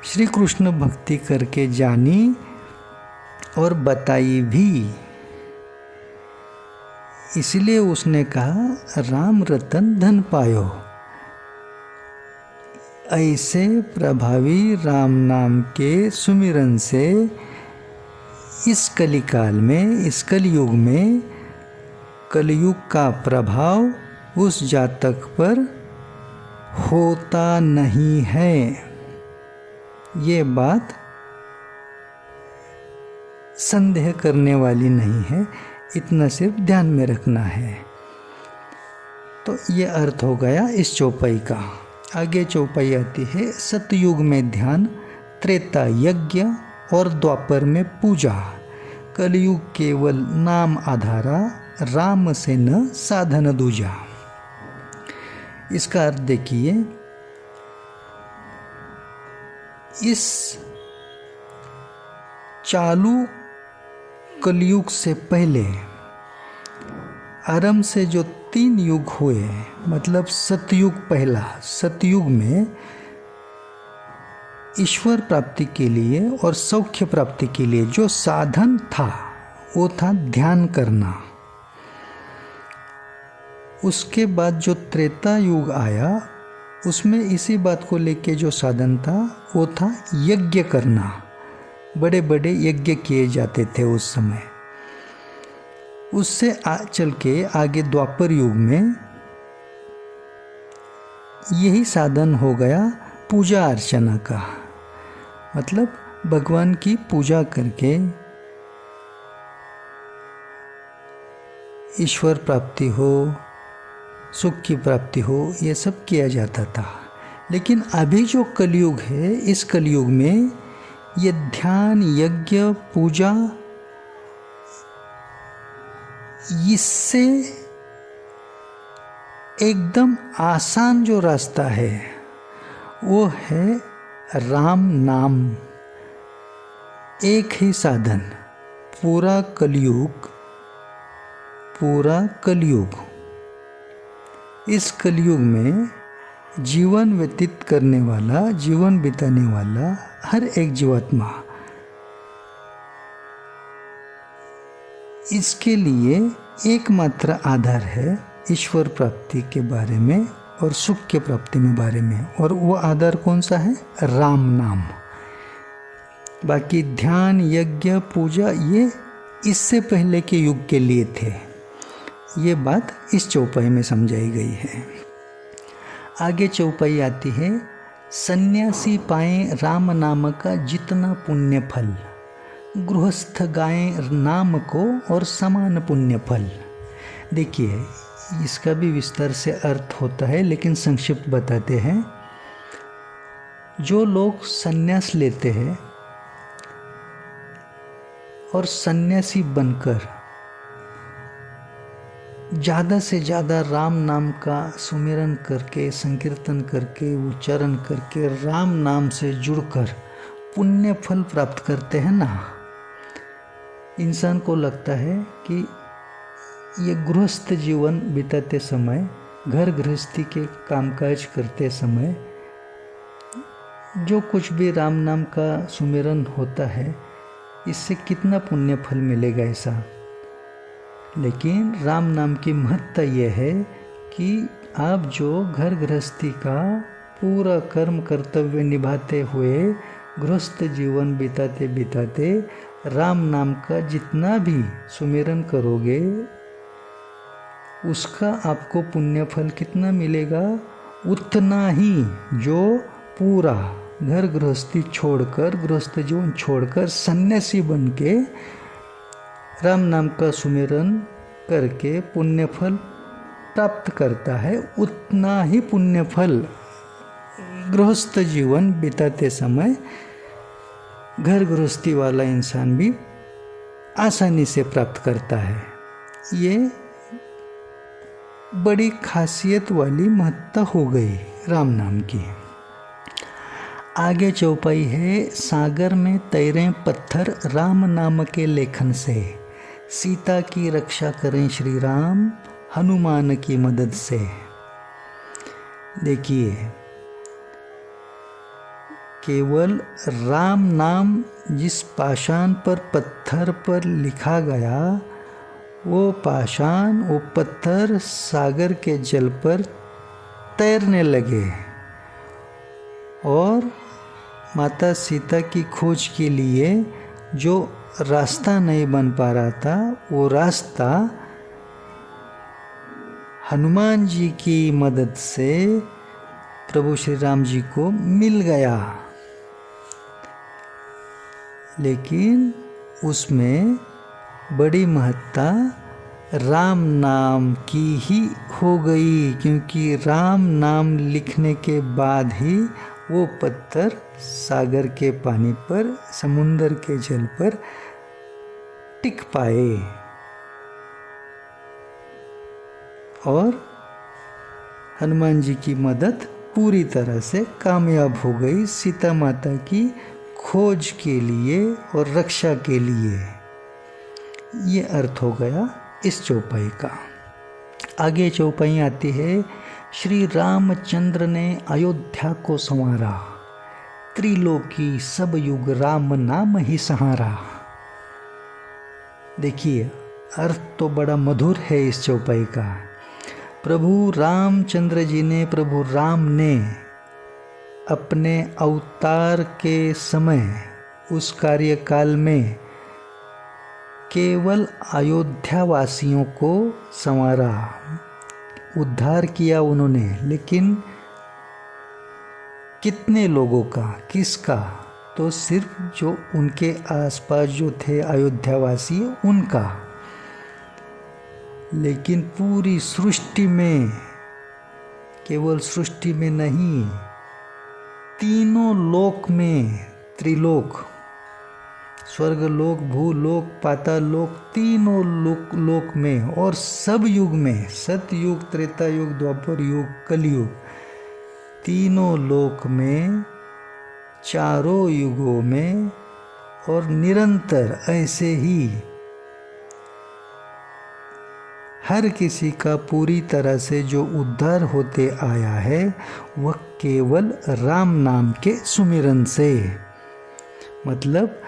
श्री कृष्ण भक्ति करके जानी और बताई भी। इसलिए उसने कहा राम रतन धन पायो। ऐसे प्रभावी राम नाम के सुमिरन से इस कलिकाल में, इस कलयुग में, कलयुग का प्रभाव उस जातक पर होता नहीं है। ये बात संदेह करने वाली नहीं है, इतना सिर्फ ध्यान में रखना है। तो ये अर्थ हो गया इस चौपाई का। आगे चौपाई आती है सतयुग में ध्यान, त्रेता यज्ञ और द्वापर में पूजा, कलयुग केवल नाम आधारा, राम से न साधन दूजा। इसका अर्थ देखिए, इस चालू कलयुग से पहले आरंभ से जो 3 युग हुए, मतलब सतयुग पहला, सतयुग में ईश्वर प्राप्ति के लिए और सौख्य प्राप्ति के लिए जो साधन था वो था ध्यान करना। उसके बाद जो त्रेता युग आया उसमें इसी बात को लेके जो साधन था वो था यज्ञ करना। बड़े बड़े यज्ञ किए जाते थे उस समय। उससे चल के आगे द्वापर युग में यही साधन हो गया पूजा अर्चना का, मतलब भगवान की पूजा करके ईश्वर प्राप्ति हो, सुख की प्राप्ति हो, ये सब किया जाता था। लेकिन अभी जो कलयुग है, इस कलयुग में ये ध्यान, यज्ञ, पूजा, इससे एकदम आसान जो रास्ता है वो है राम नाम। एक ही साधन, पूरा कलयुग, इस कलयुग में जीवन व्यतीत करने वाला, जीवन बिताने वाला हर एक जीवात्मा इसके लिए एकमात्र आधार है ईश्वर प्राप्ति के बारे में और सुख के प्राप्ति में बारे में। और वो आधार कौन सा है? राम नाम। बाकी ध्यान, यज्ञ, पूजा ये इससे पहले के युग के लिए थे। ये बात इस चौपाई में समझाई गई है। आगे चौपाई आती है, सन्यासी पाए राम नाम का जितना पुण्य फल, गृहस्थ गाएं नाम को और समान पुण्य फल। देखिए, इसका भी विस्तार से अर्थ होता है, लेकिन संक्षिप्त बताते हैं। जो लोग सन्यास लेते हैं और सन्यासी बनकर ज़्यादा से ज़्यादा राम नाम का सुमिरन करके, संकीर्तन करके, उच्चारण करके, राम नाम से जुड़कर पुण्य फल प्राप्त करते हैं ना, इंसान को लगता है कि ये गृहस्थ जीवन बिताते समय, घर गृहस्थी के कामकाज करते समय जो कुछ भी राम नाम का सुमिरन होता है, इससे कितना पुण्य फल मिलेगा ऐसा। लेकिन राम नाम की महत्ता यह है कि आप जो घर गृहस्थी का पूरा कर्म कर्तव्य निभाते हुए गृहस्थ जीवन बिताते बिताते राम नाम का जितना भी सुमिरन करोगे, उसका आपको पुण्य फल कितना मिलेगा? उतना ही जो पूरा घर गृहस्थी छोड़कर, गृहस्थ जीवन छोड़कर सन्यासी बन के राम नाम का सुमिरन करके पुण्य फल प्राप्त करता है उतना ही पुण्य फल गृहस्थ जीवन बिताते समय घर गृहस्थी वाला इंसान भी आसानी से प्राप्त करता है। ये बड़ी खासियत वाली महत्ता हो गई राम नाम की। आगे चौपाई है, सागर में तैरे पत्थर राम नाम के लेखन से, सीता की रक्षा करें श्री राम हनुमान की मदद से। देखिए, केवल राम नाम जिस पाषाण पर पत्थर पर लिखा गया, वो पाषाण वो पत्थर सागर के जल पर तैरने लगे और माता सीता की खोज के लिए जो रास्ता नहीं बन पा रहा था, वो रास्ता हनुमान जी की मदद से प्रभु श्री राम जी को मिल गया। लेकिन उसमें बड़ी महत्ता राम नाम की ही हो गई, क्योंकि राम नाम लिखने के बाद ही वो पत्थर सागर के पानी पर, समुंदर के जल पर टिक पाए और हनुमान जी की मदद पूरी तरह से कामयाब हो गई सीता माता की खोज के लिए और रक्षा के लिए। ये अर्थ हो गया इस चौपाई का। आगे चौपाई आती है, श्री रामचंद्र ने अयोध्या को संवारा, त्रिलोकी सब युग राम नाम ही सहारा। देखिए, अर्थ तो बड़ा मधुर है इस चौपाई का। प्रभु रामचंद्र जी ने, प्रभु राम ने अपने अवतार के समय, उस कार्यकाल में केवल अयोध्या वासियों को संवारा, उद्धार किया उन्होंने। लेकिन कितने लोगों का, किसका? तो सिर्फ जो उनके आसपास जो थे अयोध्यावासी, उनका। लेकिन पूरी सृष्टि में, केवल सृष्टि में नहीं, तीनों लोक में, त्रिलोक, स्वर्गलोक, भूलोक, पाताल लोक, तीनों लोक में और सब युग में, सतयुग, त्रेता युग, द्वापर युग, कलयुग, तीनों लोक में, चारों युगों में और निरंतर ऐसे ही हर किसी का पूरी तरह से जो उद्धार होते आया है, वह केवल राम नाम के सुमिरन से। मतलब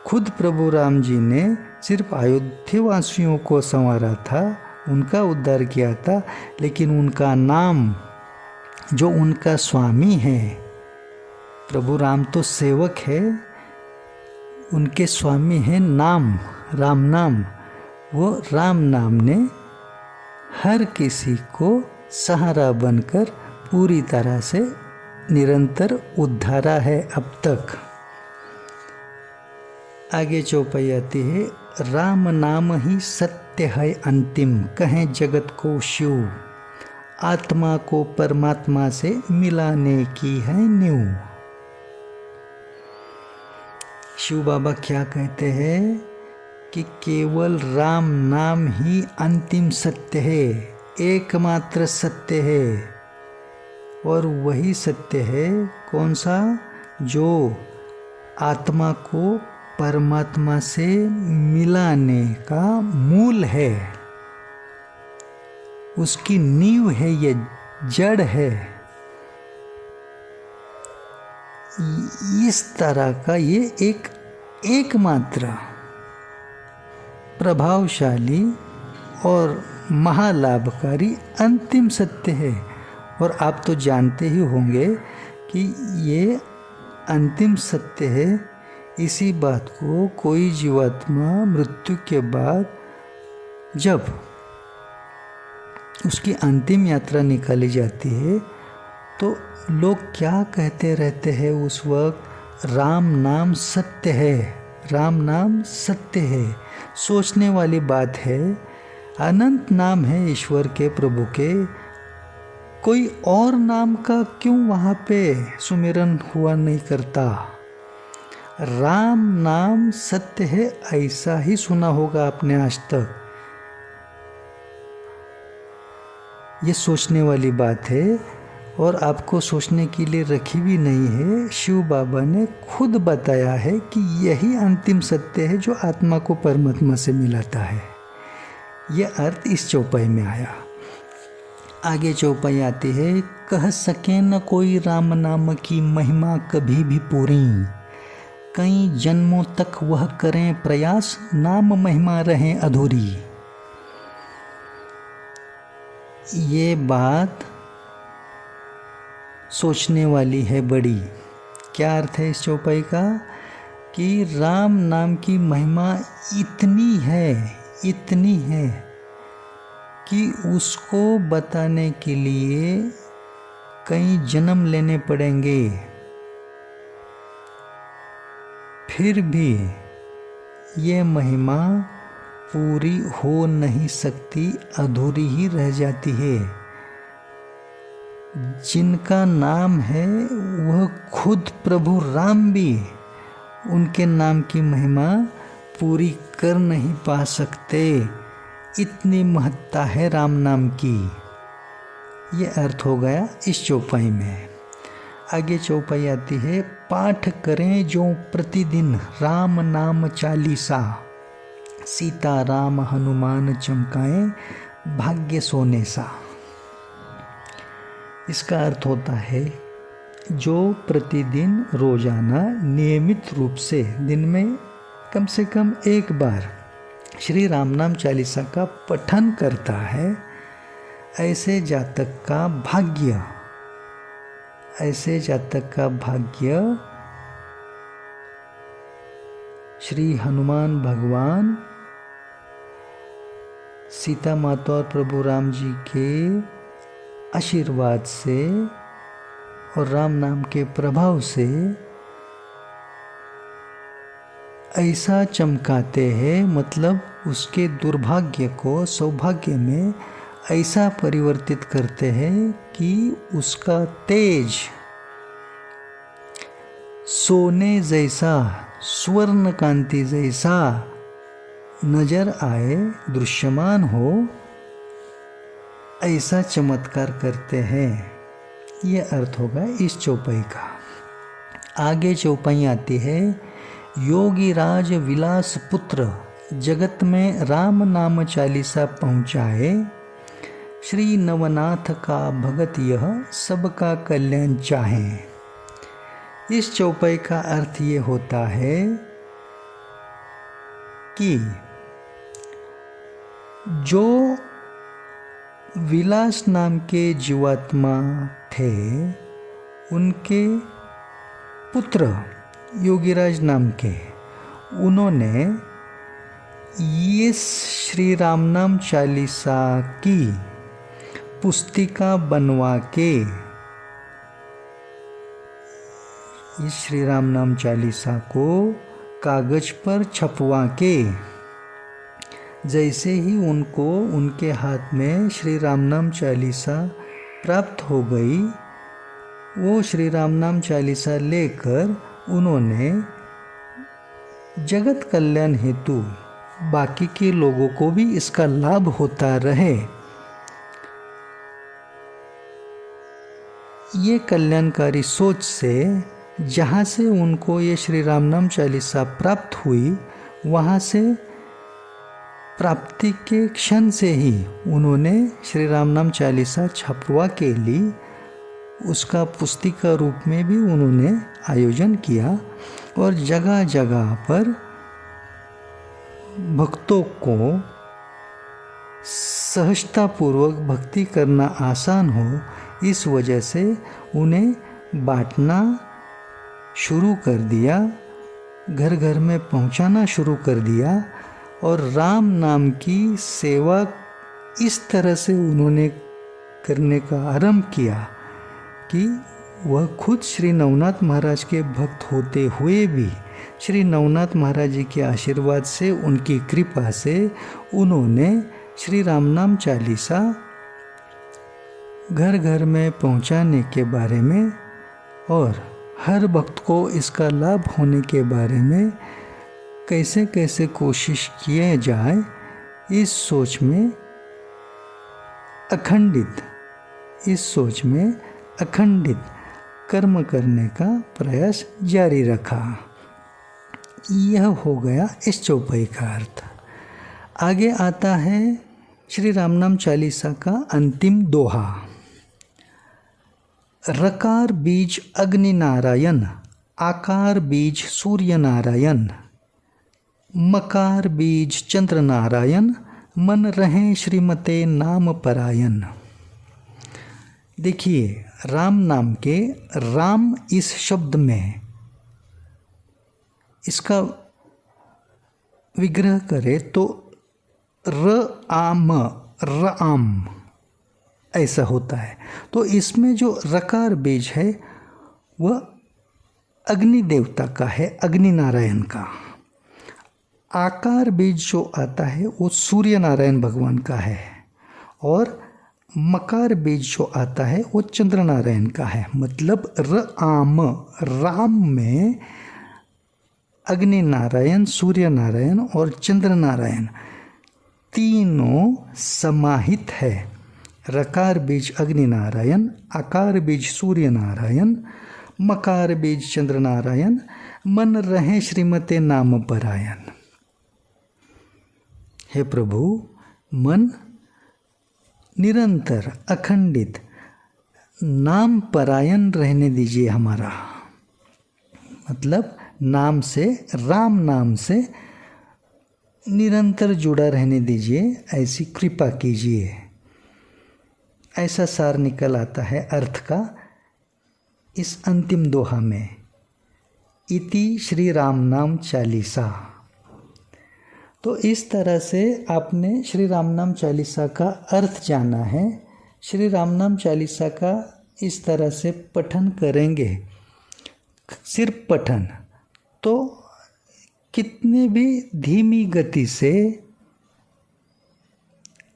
खुद प्रभु राम जी ने सिर्फ अयोध्यावासियों को संवारा था, उनका उद्धार किया था, लेकिन उनका नाम, जो उनका स्वामी है, प्रभु राम तो सेवक है, उनके स्वामी है नाम, राम नाम। वो राम नाम ने हर किसी को सहारा बनकर पूरी तरह से निरंतर उद्धारा है अब तक। आगे चौपाई आती है, राम नाम ही सत्य है अंतिम, कहें जगत को शिव, आत्मा को परमात्मा से मिलाने की है नींव। शिव बाबा क्या कहते हैं कि केवल राम नाम ही अंतिम सत्य है, एकमात्र सत्य है। और वही सत्य है कौन सा? जो आत्मा को परमात्मा से मिलाने का मूल है, उसकी नींव है, ये जड़ है। इस तरह का ये एकमात्र प्रभावशाली और महालाभकारी अंतिम सत्य है। और आप तो जानते ही होंगे कि ये अंतिम सत्य है। इसी बात को कोई जीवात्मा मृत्यु के बाद जब उसकी अंतिम यात्रा निकाली जाती है, तो लोग क्या कहते रहते हैं उस वक्त? राम नाम सत्य है, राम नाम सत्य है। सोचने वाली बात है। अनंत नाम है ईश्वर के, प्रभु के, कोई और नाम का क्यों वहाँ पे सुमिरन हुआ नहीं करता? राम नाम सत्य है, ऐसा ही सुना होगा आपने आज तक। ये सोचने वाली बात है और आपको सोचने के लिए रखी भी नहीं है। शिव बाबा ने खुद बताया है कि यही अंतिम सत्य है जो आत्मा को परमात्मा से मिलाता है। यह अर्थ इस चौपाई में आया। आगे चौपाई आती है, कह सके न कोई राम नाम की महिमा कभी भी पूरी, कई जन्मों तक वह करें प्रयास, नाम महिमा रहे अधूरी। ये बात सोचने वाली है बड़ी। क्या अर्थ है इस चौपाई का? कि राम नाम की महिमा इतनी है कि उसको बताने के लिए कई जन्म लेने पड़ेंगे, फिर भी ये महिमा पूरी हो नहीं सकती, अधूरी ही रह जाती है। जिनका नाम है वह खुद प्रभु राम भी उनके नाम की महिमा पूरी कर नहीं पा सकते, इतनी महत्ता है राम नाम की। ये अर्थ हो गया इस चौपाई में। आगे चौपाई आती है, पाठ करें जो प्रतिदिन राम नाम चालीसा, सीता राम हनुमान चमकाएं भाग्य सोने सा। इसका अर्थ होता है जो प्रतिदिन रोजाना नियमित रूप से दिन में कम से कम एक बार श्री राम नाम चालीसा का पठन करता है, ऐसे जातक का भाग्य श्री हनुमान भगवान, सीता माता और प्रभु राम जी के आशीर्वाद से और राम नाम के प्रभाव से ऐसा चमकाते हैं, मतलब उसके दुर्भाग्य को सौभाग्य में ऐसा परिवर्तित करते हैं कि उसका तेज सोने जैसा, स्वर्ण कांति जैसा नजर आए, दृश्यमान हो, ऐसा चमत्कार करते हैं। यह अर्थ होगा इस चौपाई का। आगे चौपाई आती है, योगी राज विलास पुत्र जगत में राम नाम चालीसा पहुँचाए, श्री नवनाथ का भगत यह सबका कल्याण चाहे। इस चौपाई का अर्थ ये होता है कि जो विलास नाम के जीवात्मा थे, उनके पुत्र योगीराज नाम के, उन्होंने ये श्री राम नाम चालीसा की पुस्तिका बनवा के, इस श्री राम नाम चालीसा को कागज पर छपवा के, जैसे ही उनको उनके हाथ में श्री राम नाम चालीसा प्राप्त हो गई, वो श्री राम नाम चालीसा लेकर उन्होंने जगत कल्याण हेतु बाकी के लोगों को भी इसका लाभ होता रहे, ये कल्याणकारी सोच से जहाँ से उनको ये श्री राम नाम चालीसा प्राप्त हुई, वहाँ से प्राप्ति के क्षण से ही उन्होंने श्री राम नाम चालीसा छपवा के लिए उसका पुस्तिका रूप में भी उन्होंने आयोजन किया और जगह जगह पर भक्तों को सहजतापूर्वक भक्ति करना आसान हो, इस वजह से उन्हें बांटना शुरू कर दिया, घर घर में पहुंचाना शुरू कर दिया और राम नाम की सेवा इस तरह से उन्होंने करने का आरंभ किया कि वह खुद श्री नवनाथ महाराज के भक्त होते हुए भी श्री नवनाथ महाराज जी के आशीर्वाद से, उनकी कृपा से उन्होंने श्री राम नाम चालीसा घर घर में पहुंचाने के बारे में और हर भक्त को इसका लाभ होने के बारे में कैसे कैसे कोशिश किए जाए, इस सोच में अखंडित कर्म करने का प्रयास जारी रखा। यह हो गया इस चौपाई का अर्थ। आगे आता है श्री रामनाम चालीसा का अंतिम दोहा। रकार बीज अग्नि नारायण, आकार बीज सूर्य नारायण, मकार बीज चंद्र नारायण, मन रहे श्रीमते नाम परायण। देखिए, राम नाम के राम इस शब्द में इसका विग्रह करें तो राम ऐसा होता है। तो इसमें जो रकार बीज है वह अग्नि देवता का है, अग्नि नारायण का। आकार बीज जो आता है वो सूर्य नारायण भगवान का है, और मकार बीज जो आता है वो चंद्र नारायण का है। मतलब राम में अग्नि नारायण, सूर्य नारायण और चंद्र नारायण तीनों समाहित है। रकार बीज अग्नि नारायण, आकार बीज सूर्य नारायण, मकार बीज चंद्र नारायण, मन रहे श्रीमते नाम परायण। हे प्रभु, मन निरंतर अखंडित नाम परायण रहने दीजिए हमारा। मतलब नाम से, राम नाम से निरंतर जुड़ा रहने दीजिए, ऐसी कृपा कीजिए। ऐसा सार निकल आता है अर्थ का इस अंतिम दोहा में। इति श्री राम नाम चालीसा। तो इस तरह से आपने श्री राम नाम चालीसा का अर्थ जाना है। श्री राम नाम चालीसा का इस तरह से पठन करेंगे, सिर्फ पठन, तो कितने भी धीमी गति से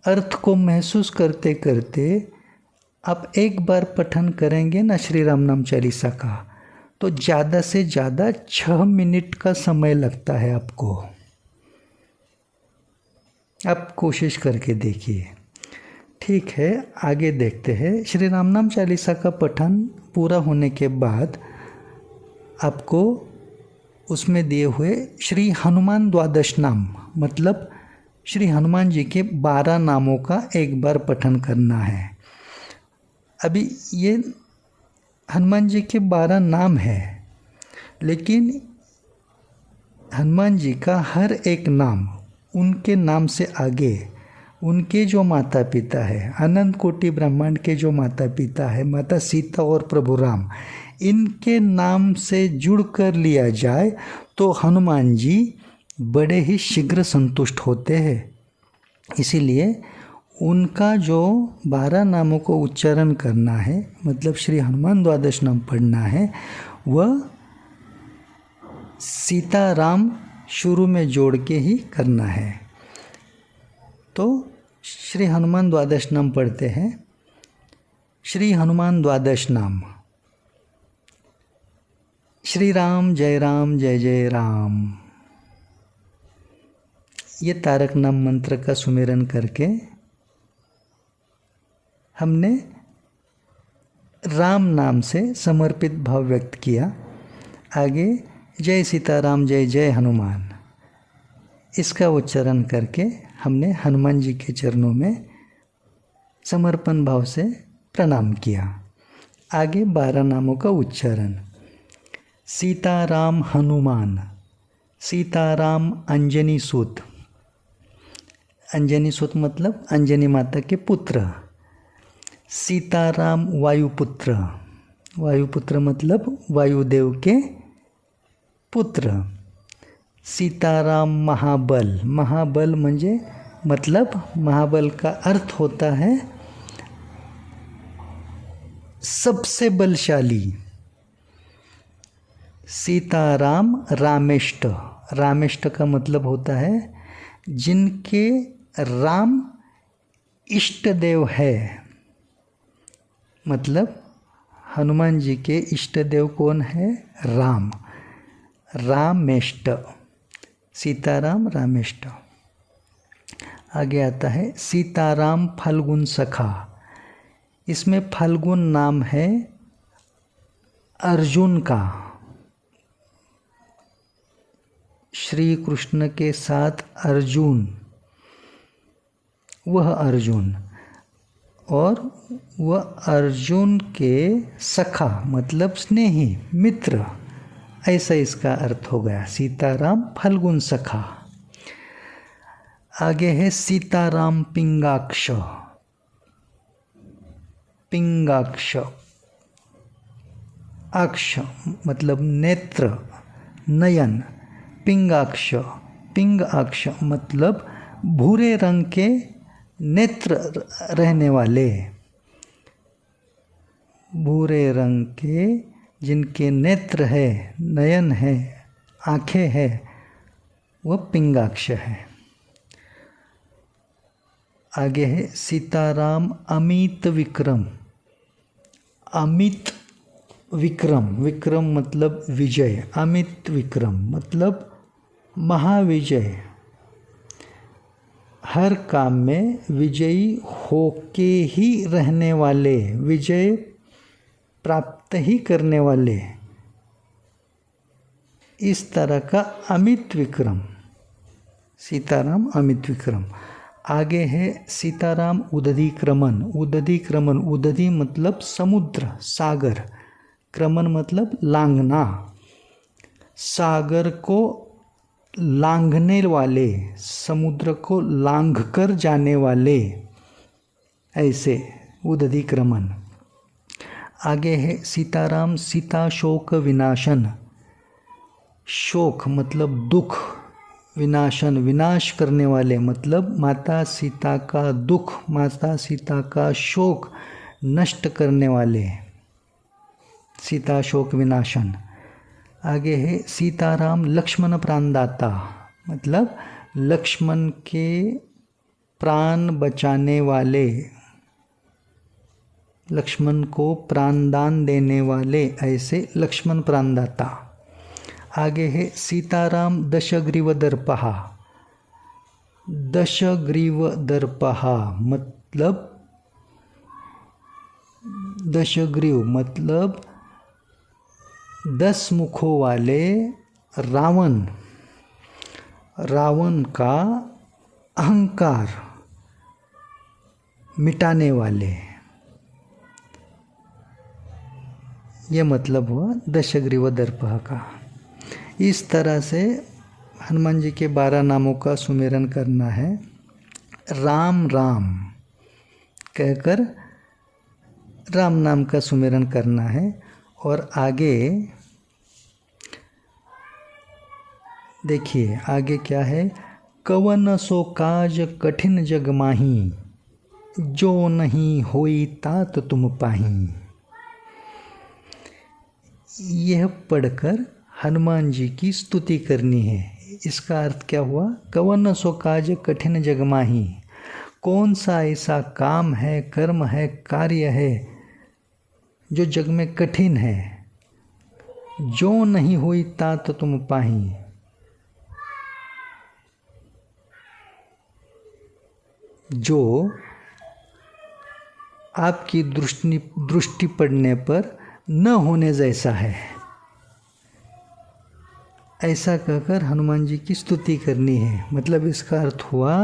अर्थ को महसूस करते करते आप एक बार पठन करेंगे ना श्री राम नाम चालीसा का, तो ज़्यादा से ज़्यादा 6 मिनट का समय लगता है आपको। आप कोशिश करके देखिए। ठीक है, आगे देखते हैं। श्री राम नाम चालीसा का पठन पूरा होने के बाद आपको उसमें दिए हुए श्री हनुमान द्वादश नाम, मतलब श्री हनुमान जी के 12 नामों का एक बार पठन करना है। अभी ये हनुमान जी के 12 नाम है, लेकिन हनुमान जी का हर एक नाम, उनके नाम से आगे उनके जो माता पिता है, अनंत कोटि ब्रह्मांड के जो माता पिता है, माता सीता और प्रभु राम, इनके नाम से जुड़ कर लिया जाए तो हनुमान जी बड़े ही शीघ्र संतुष्ट होते हैं। इसीलिए उनका जो 12 नामों को उच्चारण करना है, मतलब श्री हनुमान द्वादश नाम पढ़ना है, वह सीता राम शुरू में जोड़ के ही करना है। तो श्री हनुमान द्वादश नाम पढ़ते हैं। श्री हनुमान द्वादश नाम। श्री राम जय जय राम। ये तारक नाम मंत्र का सुमिरन करके हमने राम नाम से समर्पित भाव व्यक्त किया। आगे जय सीताराम जय जय हनुमान, इसका उच्चारण करके हमने हनुमान जी के चरणों में समर्पण भाव से प्रणाम किया। आगे 12 नामों का उच्चारण। सीताराम हनुमान, सीताराम अंजनी सूत, अंजनी सूत मतलब अंजनी माता के पुत्र। सीताराम वायुपुत्र, वायुपुत्र मतलब वायुदेव के पुत्र। सीताराम महाबल, महाबल म्हणजे मतलब महाबल का अर्थ होता है सबसे बलशाली। सीताराम रामेष्ट, रामेष्ट का मतलब होता है जिनके राम इष्ट देव है, मतलब हनुमान जी के इष्ट देव कौन है? राम, रामेष्ट, सीताराम रामेष्ट। आगे आता है सीताराम फाल्गुन सखा। इसमें फाल्गुन नाम है अर्जुन का, श्री कृष्ण के साथ अर्जुन, वह अर्जुन, और वह अर्जुन के सखा मतलब स्नेही मित्र, ऐसा इसका अर्थ हो गया, सीताराम फाल्गुन सखा। आगे है सीताराम पिंगाक्ष। पिंगाक्ष, अक्ष मतलब नेत्र, नयन, पिंगाक्ष, पिंग अक्ष मतलब भूरे रंग के नेत्र रहने वाले, भूरे रंग के जिनके नेत्र है, नयन है, आँखें है, वह पिंगाक्ष है। आगे है सीताराम अमित विक्रम। अमित विक्रम, विक्रम मतलब विजय, अमित विक्रम मतलब महाविजय, हर काम में विजयी होके ही रहने वाले, विजय प्राप्त ही करने वाले, इस तरह का अमित विक्रम, सीताराम अमित विक्रम। आगे है सीताराम उदधी क्रमन। उदधी क्रमन, उदधी मतलब समुद्र, सागर, क्रमन मतलब लांघना, सागर को लांघने वाले, समुद्र को लांघ कर जाने वाले, ऐसे उदधी क्रमन। आगे है सीताराम सीता शोक विनाशन। शोक मतलब दुख, विनाशन विनाश करने वाले मतलब माता सीता का दुख, माता सीता का शोक नष्ट करने वाले, सीता शोक विनाशन। आगे है सीताराम लक्ष्मण प्राणदाता, मतलब लक्ष्मण के प्राण बचाने वाले, लक्ष्मण को प्राणदान देने वाले, ऐसे लक्ष्मण प्राणदाता। आगे है सीताराम दशग्रीव दर्पहा। दशग्रीव दर्पहा मतलब दशग्रीव मतलब 10 मुखों वाले रावण, रावण का अहंकार मिटाने वाले, ये मतलब हुआ दशग्रीव दर्पहा का। इस तरह से हनुमान जी के 12 नामों का सुमिरन करना है। राम राम कहकर राम नाम का सुमिरन करना है। और आगे देखिए, आगे क्या है? कवन सो काज कठिन जग माही, जो नहीं होई तात तुम पाही। यह पढ़कर हनुमान जी की स्तुति करनी है। इसका अर्थ क्या हुआ? कवन सो काज कठिन जग माही, कौन सा ऐसा काम है, कर्म है, कार्य है जो जग में कठिन है, जो नहीं हुई तात तुम पाही। जो आपकी दृष्टि पड़ने पर न होने जैसा है, ऐसा कहकर हनुमान जी की स्तुति करनी है। मतलब इसका अर्थ हुआ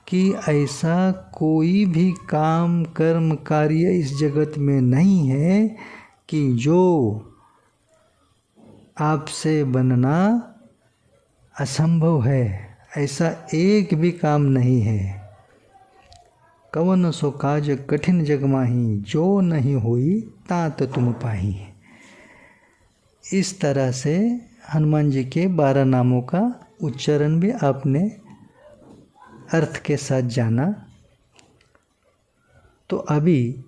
कि ऐसा कोई भी काम कर्म कार्य इस जगत में नहीं है कि जो आपसे बनना असंभव है, ऐसा एक भी काम नहीं है। कवन सो काज कठिन जग माही, जो नहीं हुई तात तुम पाही। इस तरह से हनुमान जी के 12 नामों का उच्चारण भी आपने अर्थ के साथ जाना। तो अभी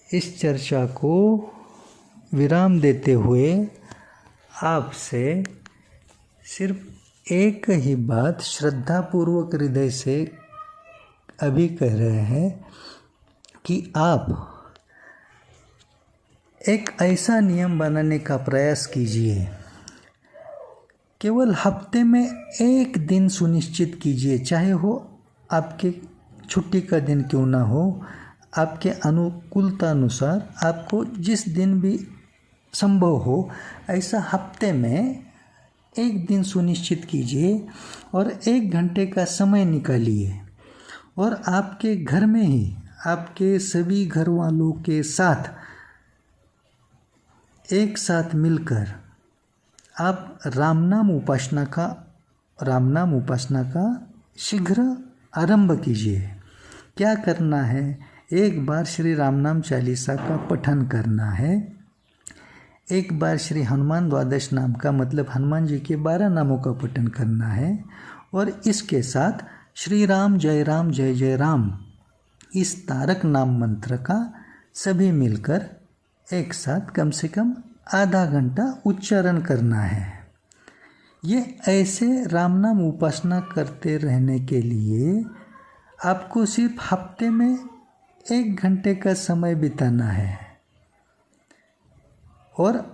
इस चर्चा को विराम देते हुए आपसे सिर्फ एक ही बात श्रद्धापूर्वक हृदय से अभी कह रहे हैं कि आप एक ऐसा नियम बनाने का प्रयास कीजिए, केवल हफ्ते में एक दिन सुनिश्चित कीजिए, चाहे हो आपके छुट्टी का दिन क्यों ना हो, आपके अनुकूलता अनुसार आपको जिस दिन भी संभव हो, ऐसा हफ्ते में एक दिन सुनिश्चित कीजिए और 1 घंटे का समय निकालिए और आपके घर में ही आपके सभी घर वालों के साथ एक साथ मिलकर आप राम नाम उपासना का शीघ्र आरंभ कीजिए। क्या करना है? एक बार श्री राम नाम चालीसा का पठन करना है, एक बार श्री हनुमान द्वादश नाम का मतलब हनुमान जी के 12 नामों का पठन करना है और इसके साथ श्री राम जय जय राम इस तारक नाम मंत्र का सभी मिलकर एक साथ कम से कम आधा घंटा उच्चारण करना है। ये ऐसे राम नाम उपासना करते रहने के लिए आपको सिर्फ हफ्ते में 1 घंटे का समय बिताना है और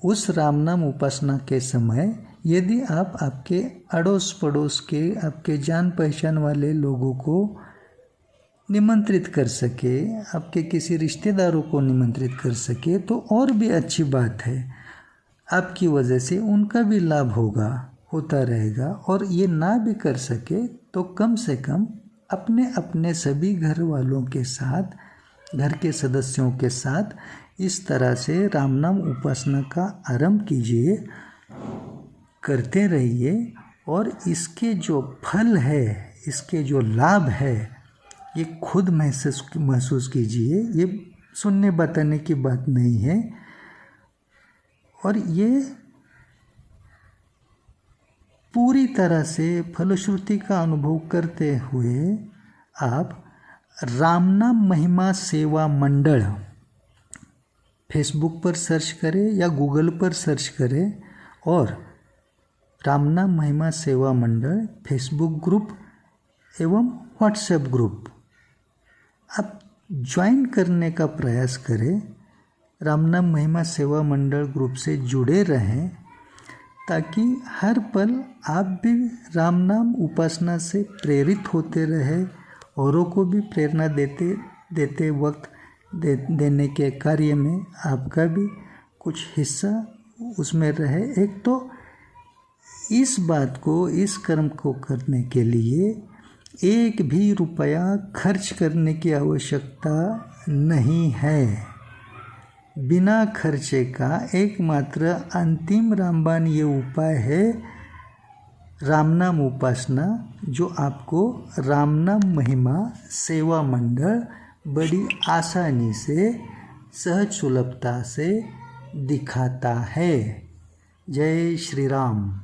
उस राम नाम उपासना के समय यदि आप आपके अड़ोस पड़ोस के आपके जान पहचान वाले लोगों को निमंत्रित कर सके, आपके किसी रिश्तेदारों को निमंत्रित कर सके तो और भी अच्छी बात है। आपकी वजह से उनका भी लाभ होता रहेगा और ये ना भी कर सके तो कम से कम अपने अपने सभी घर वालों के साथ, घर के सदस्यों के साथ इस तरह से राम नाम उपासना का आरंभ कीजिए, करते रहिए और इसके जो फल है, इसके जो लाभ है, ये खुद महसूस कीजिए। ये सुनने बताने की बात नहीं है और ये पूरी तरह से फलश्रुति का अनुभव करते हुए आप राम नाम महिमा सेवा मंडल फेसबुक पर सर्च करें या गूगल पर सर्च करें और राम नाम महिमा सेवा मंडल फेसबुक ग्रुप एवं व्हाट्सएप ग्रुप आप ज्वाइन करने का प्रयास करें। राम नाम महिमा सेवा मंडल ग्रुप से जुड़े रहें ताकि हर पल आप भी राम नाम उपासना से प्रेरित होते रहे, औरों को भी प्रेरणा देते वक्त देने के कार्य में आपका भी कुछ हिस्सा उसमें रहे। एक तो इस बात को, इस कर्म को करने के लिए एक भी रुपया खर्च करने की आवश्यकता नहीं है। बिना खर्चे का एकमात्र अंतिम रामबाण ये उपाय है राम नाम उपासना, जो आपको राम नाम महिमा सेवा मंडल बड़ी आसानी से, सहज सुलभता से दिखाता है। जय श्री राम।